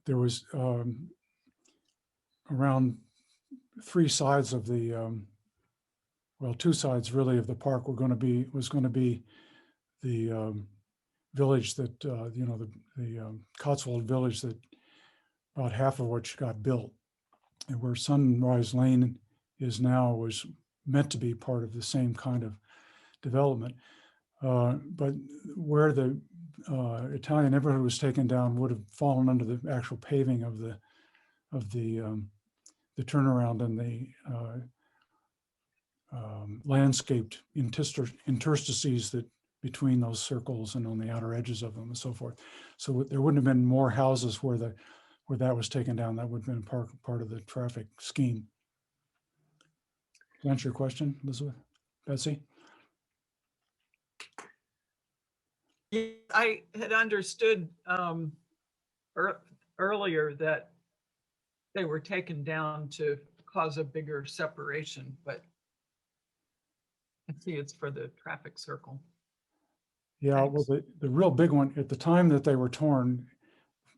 was around 3 sides of the, well, 2 sides really of the park was going to be the village that, you know, the Cotswold village, that about half of which got built, and where Sunrise Lane is now was meant to be part of the same kind of development. But where the Italian neighborhood was taken down would have fallen under the actual paving of the turnaround and the landscaped interstices that between those circles and on the outer edges of them and so forth. So there wouldn't have been more houses where that was taken down. That would have been part of the traffic scheme. Does that answer your question, Elizabeth? Betsy? Yeah, I had understood earlier that they were taken down to cause a bigger separation, but I see it's for the traffic circle. Yeah, Thanks. well, the real big one, at the time that they were torn,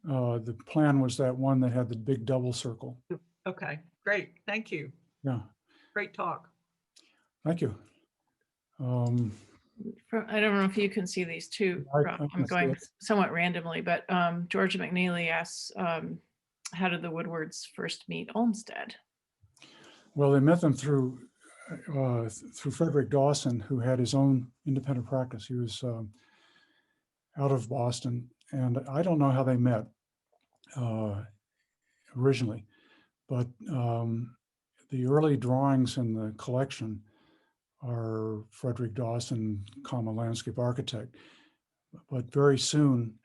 the plan was that one that had the big double circle. Okay, great. Thank you. Yeah, Great talk. thank you. I don't know if you can see these two. I I'm can see going it. somewhat randomly, but Georgia McNeely asks, how did the Woodwards first meet Olmsted? Well, they met them through Frederick Dawson, who had his own independent practice. He was out of Boston, and I don't know how they met originally, but the early drawings in the collection are Frederick Dawson, landscape architect. But very soon,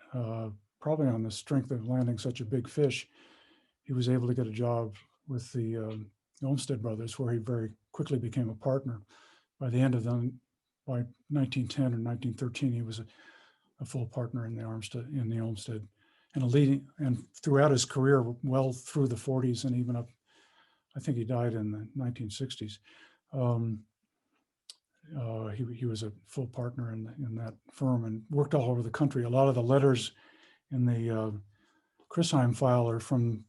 probably on the strength of landing such a big fish, he was able to get a job with the Olmsted brothers, where he very quickly became a partner. By the end of them, by 1910 or 1913, he was a full partner in the Olmsted, and throughout his career, well through the 40s and even up, I think he died in the 1960s. He was a full partner in that firm and worked all over the country. A lot of the letters in the Chrisheim file are from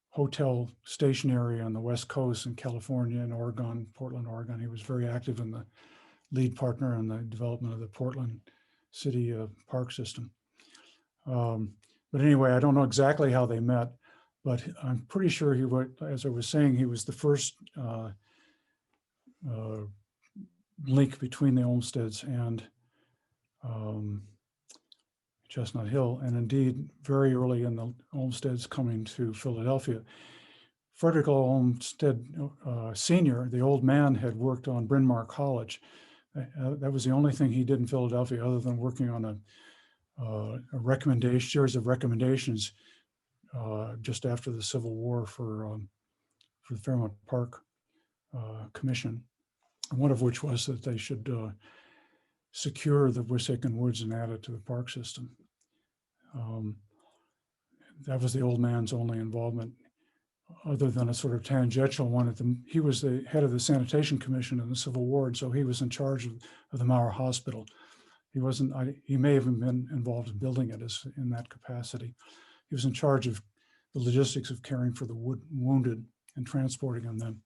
hotel station area on the West Coast in California and Oregon, Portland, Oregon. He was very active in the lead partner in the development of the Portland City park system. But anyway, I don't know exactly how they met, but I'm pretty sure he would, as I was saying, he was the first link between the Olmsteds and Chestnut Hill, and indeed very early in the Olmsteds coming to Philadelphia. Frederick Olmsted Sr., the old man, had worked on Bryn Mawr College. That was the only thing he did in Philadelphia, other than working on a series of recommendations just after the Civil War for the Fairmount Park Commission, one of which was that they should secure the Wissahickon Woods and add it to the park system. That was the old man's only involvement, other than a sort of tangential one. He was the head of the Sanitation Commission in the Civil War, and so he was in charge of the Mauer Hospital. He wasn't. He may have been involved in building it in that capacity. He was in charge of the logistics of caring for the wounded and transporting them then.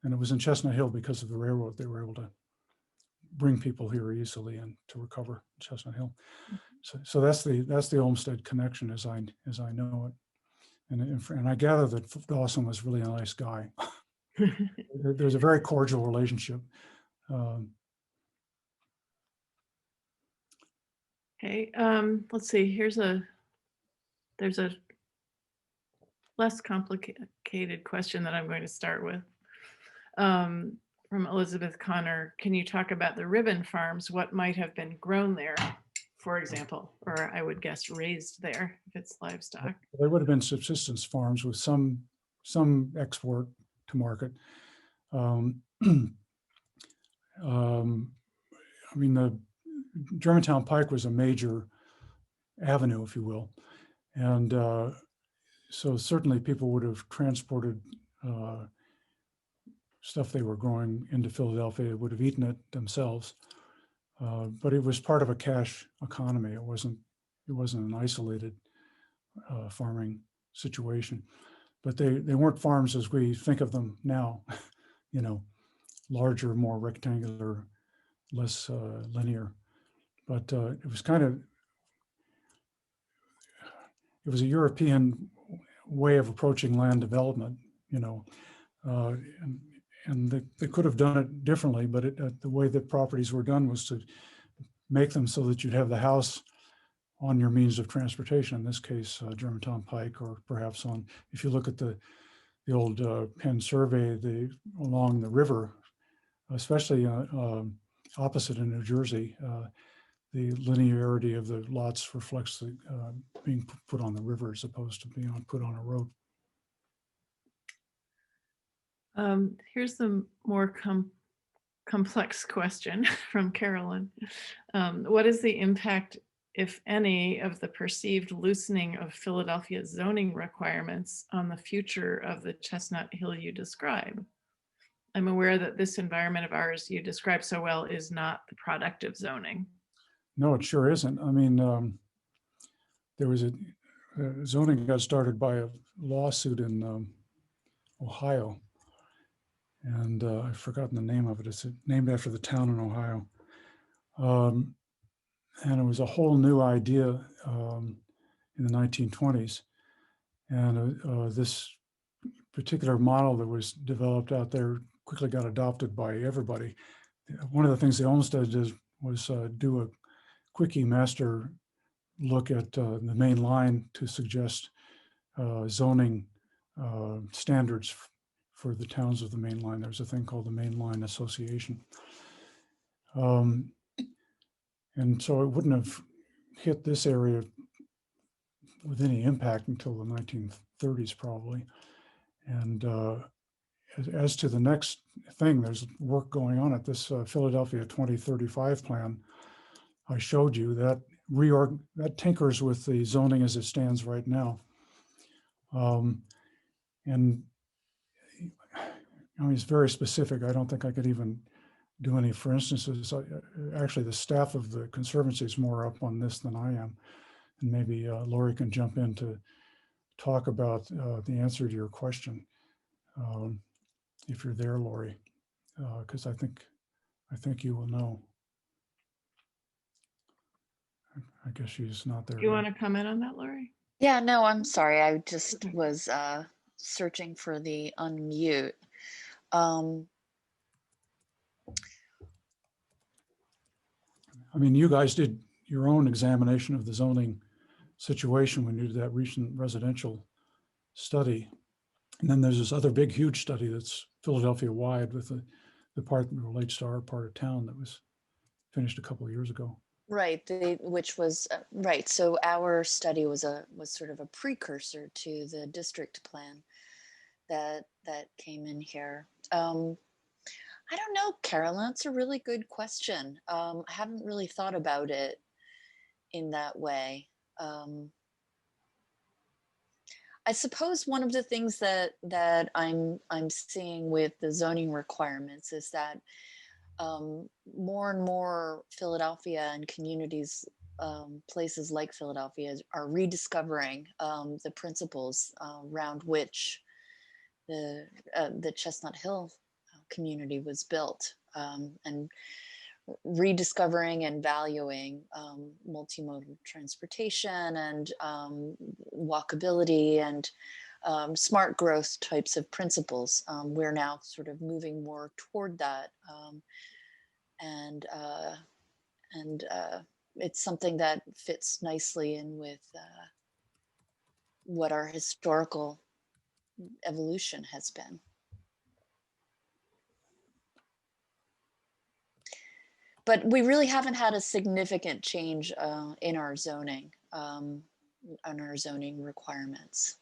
And it was in Chestnut Hill because of the railroad they were able to bring people here easily and to recover Chestnut Hill. So that's the Olmsted connection as I know it. And I gather that Dawson was really a nice guy. There's a very cordial relationship. Okay, let's see, there's a less complicated question that I'm going to start with. From Elizabeth Connor, can you talk about the ribbon farms? What might have been grown there, for example, or I would guess raised there if it's livestock? There would have been subsistence farms with some export to market. I mean, the Germantown Pike was a major avenue, if you will. And so certainly people would have transported stuff they were growing into Philadelphia, would have eaten it themselves. But it was part of a cash economy. It wasn't an isolated farming situation. But they weren't farms as we think of them now, you know, larger, more rectangular, less linear. But it was a European way of approaching land development, you know, and they could have done it differently, but the way that properties were done was to make them so that you'd have the house on your means of transportation, in this case, Germantown Pike, or perhaps on, if you look at the old Penn survey, along the river, especially opposite in New Jersey, the linearity of the lots reflects being put on the river as opposed to being put on a road. Here's the more complex question from Carolyn. What is the impact, if any, of the perceived loosening of Philadelphia's zoning requirements on the future of the Chestnut Hill you describe? I'm aware that this environment of ours you describe so well is not the product of zoning. No, it sure isn't. I mean, there was zoning got started by a lawsuit in Ohio, and I've forgotten the name of it. It's named after the town in Ohio. And it was a whole new idea in the 1920s. And this particular model that was developed out there quickly got adopted by everybody. One of the things the Olmsted did was do a quickie master look at the main line to suggest zoning standards for the towns of the main line. There's a thing called the Main Line Association. And so it wouldn't have hit this area with any impact until the 1930s, probably. And as to the next thing, there's work going on at this Philadelphia 2035 plan I showed you that tinkers with the zoning as it stands right now. And I mean, it's very specific. I don't think I could even do any for instances. Actually, the staff of the Conservancy is more up on this than I am. And maybe Lori can jump in to talk about the answer to your question. If you're there, Lori, because I think you will know. I guess she's not there. Do you want to comment on that, Lori? Yeah, no, I'm sorry. I just was searching for the unmute. I mean, you guys did your own examination of the zoning situation when you did that recent residential study. And then there's this other big, huge study that's Philadelphia-wide with the part that relates to our part of town that was finished a couple of years ago. Right, which was right. So our study was sort of a precursor to the district plan that came in here. I don't know, Carolyn, it's a really good question. I haven't really thought about it in that way. I suppose one of the things that I'm seeing with the zoning requirements is that more and more Philadelphia and communities, places like Philadelphia, are rediscovering the principles around which the Chestnut Hill community was built, and rediscovering and valuing multimodal transportation and walkability and smart growth types of principles. We're now sort of moving more toward that, and it's something that fits nicely in with what our historical evolution has been. But we really haven't had a significant change in our zoning, on our zoning requirements.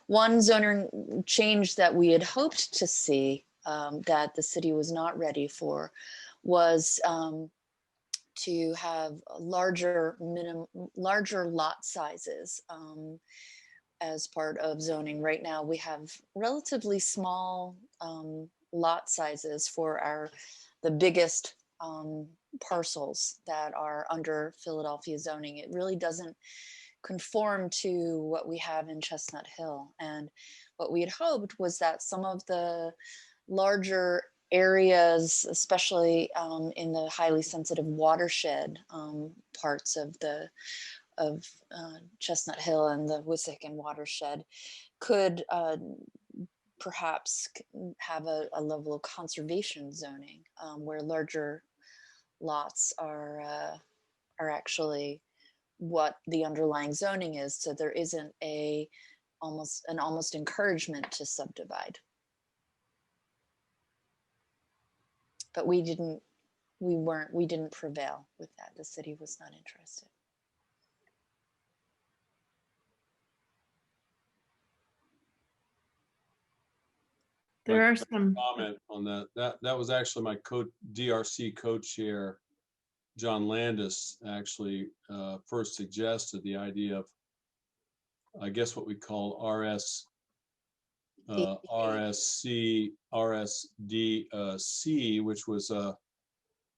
One zoning change that we had hoped to see that the city was not ready for was to have larger lot sizes as part of zoning. Right now, we have relatively small lot sizes for the biggest parcels that are under Philadelphia zoning. It really doesn't conform to what we have in Chestnut Hill. And what we had hoped was that some of the larger areas, especially in the highly sensitive watershed parts of Chestnut Hill and the Wissahickon watershed, could perhaps have a level of conservation zoning where larger lots are actually what the underlying zoning is. So there isn't almost encouragement to subdivide. But we didn't prevail with that. The city was not interested. There are some comment on that. That was actually my DRC co-chair, John Landis, actually first suggested the idea of, I guess, what we call RSD-C, which was a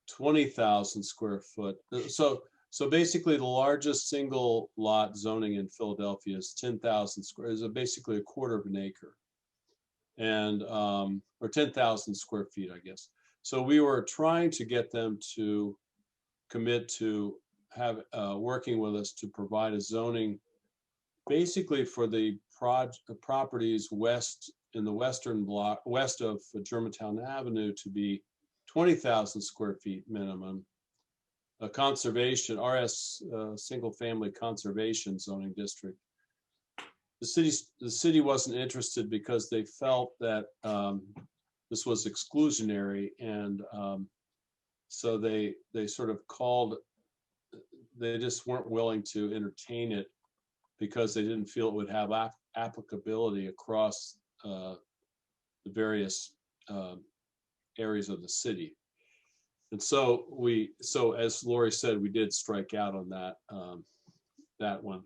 20,000 square foot. So basically, the largest single lot zoning in Philadelphia is 10,000 square. Is basically a quarter of an acre, and or 10,000 square feet, I guess. So we were trying to get them to commit to have working with us to provide a zoning, basically for the properties in the western block, west of Germantown Avenue, to be 20,000 square feet minimum. A conservation single family conservation zoning district. The city wasn't interested because they felt that this was exclusionary, and so they sort of they just weren't willing to entertain it because they didn't feel it would have applicability across the various areas of the city. And so as Lori said, we did strike out on that one.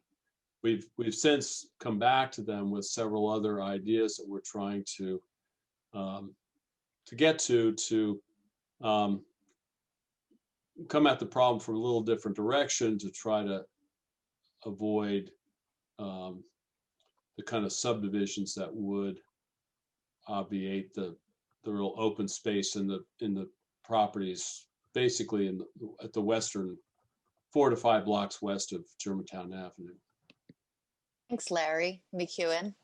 We've since come back to them with several other ideas that we're trying to get to come at the problem from a little different direction to try to avoid the kind of subdivisions that would obviate the real open space in the properties, basically at the western 4 to 5 blocks west of Germantown Avenue. Thanks, Larry McEwen.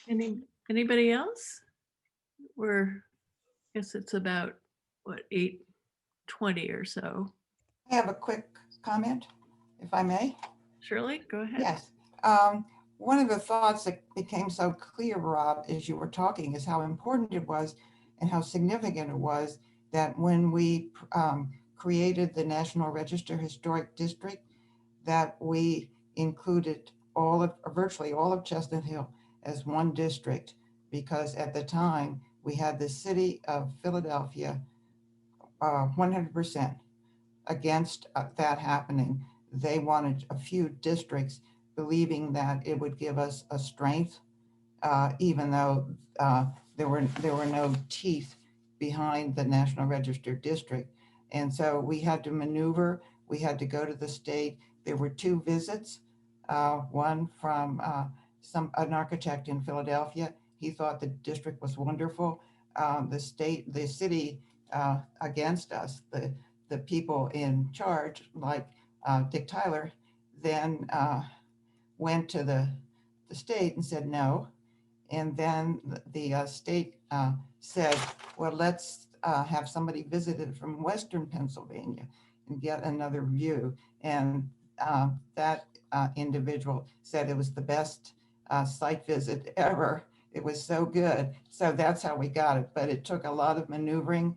Anybody else? I guess it's about, what, 8:20 or so. I have a quick comment, if I may. Shirley, go ahead. Yes. One of the thoughts that became so clear, Rob, as you were talking, is how important it was and how significant it was that when we created the National Register Historic District, that we included virtually all of Chestnut Hill as one district, because at the time we had the city of Philadelphia 100% against that happening. They wanted a few districts, believing that it would give us a strength, even though there were no teeth behind the National Register District. And so we had to maneuver. We had to go to the state. There were 2 visits, one from an architect in Philadelphia. He thought the district was wonderful. The city against us, the people in charge, like Dick Tyler, then went to the state and said no. And then the state said, well, let's have somebody visited from Western Pennsylvania and get another view. And that individual said it was the best site visit ever. It was so good. So that's how we got it. But it took a lot of maneuvering,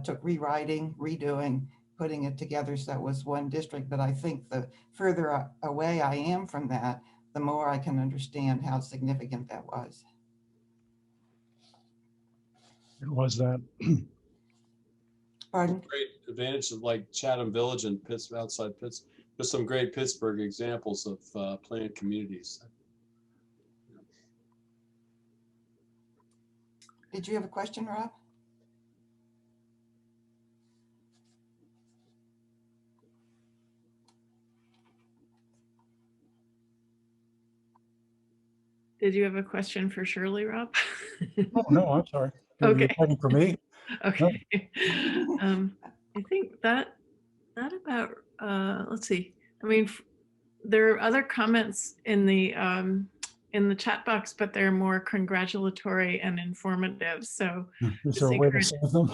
took rewriting, redoing, putting it together so it was one district. But I think the further away I am from that, the more I can understand how significant that was. It was that. Pardon? Great advantage of like Chatham Village and outside Pittsburgh. There's some great Pittsburgh examples of planned communities. Did you have a question, Rob? Did you have a question for Shirley, Rob? Oh, no, I'm sorry. You're Okay. waiting for me? Okay. I think that about, let's see. I mean, there are other comments in the chat box, but they're more congratulatory and informative. So Is there a way to save them?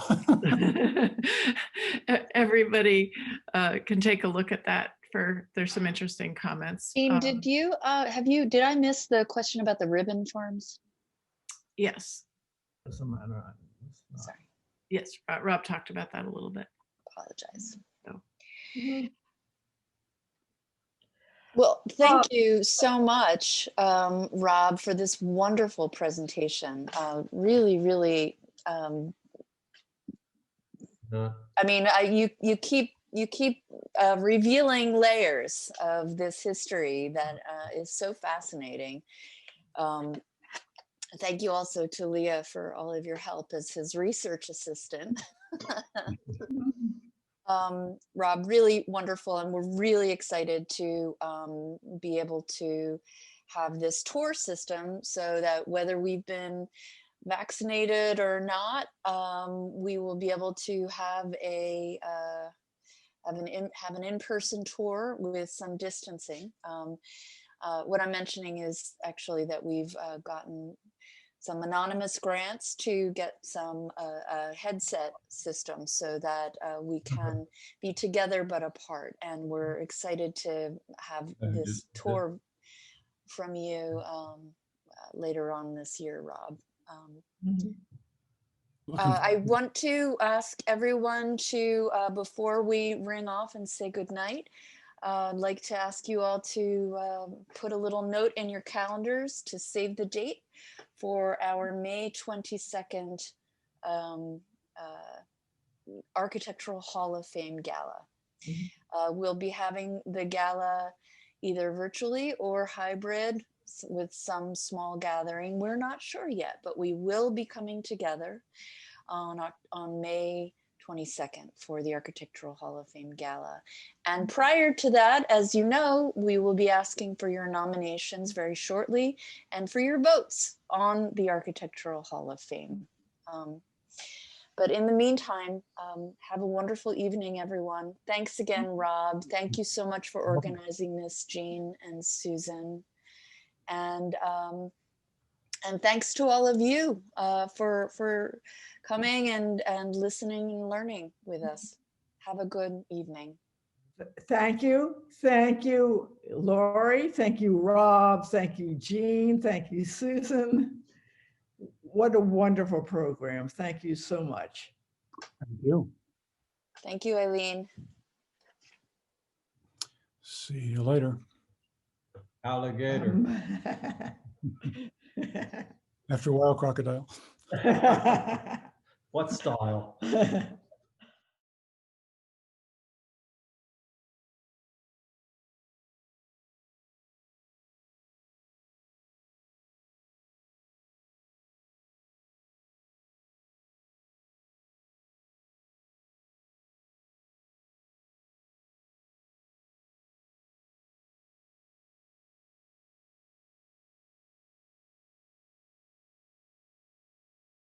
everybody can take a look at that. There's some interesting comments. Jean, did I miss the question about the ribbon farms? Yes. Doesn't matter. Sorry, Yes, Rob talked about that a little bit. apologize. So. Well, thank you so much, Rob, for this wonderful presentation. Really, really, I mean, you keep revealing layers of this history that is so fascinating. Thank you also to Leah for all of your help as his research assistant. Rob, really wonderful, and we're really excited to be able to have this tour system so that whether we've been vaccinated or not, we will be able to have an in-person tour with some distancing. What I'm mentioning is actually that we've gotten some anonymous grants to get some headset systems so that we can be together but apart. And we're excited to have this tour from you later on this year, Rob. I want to ask everyone to, before we ring off and say goodnight, I'd like to ask you all to put a little note in your calendars to save the date for our May 22nd Architectural Hall of Fame Gala. We'll be having the gala either virtually or hybrid with some small gathering. We're not sure yet, but we will be coming together on May 22nd for the Architectural Hall of Fame Gala. And prior to that, as you know, we will be asking for your nominations very shortly and for your votes on the Architectural Hall of Fame. But in the meantime, have a wonderful evening, everyone. Thanks again, Rob. Thank you so much for organizing this, Jean and Susan. And thanks to all of you for coming and listening and learning with us. Have a good evening. Thank you. Thank you, Lori. Thank you, Rob. Thank you, Jean. Thank you, Susan. What a wonderful program. Thank you so much. Thank you. Thank you, Eileen. See you later. Alligator. After a while, crocodile. What style?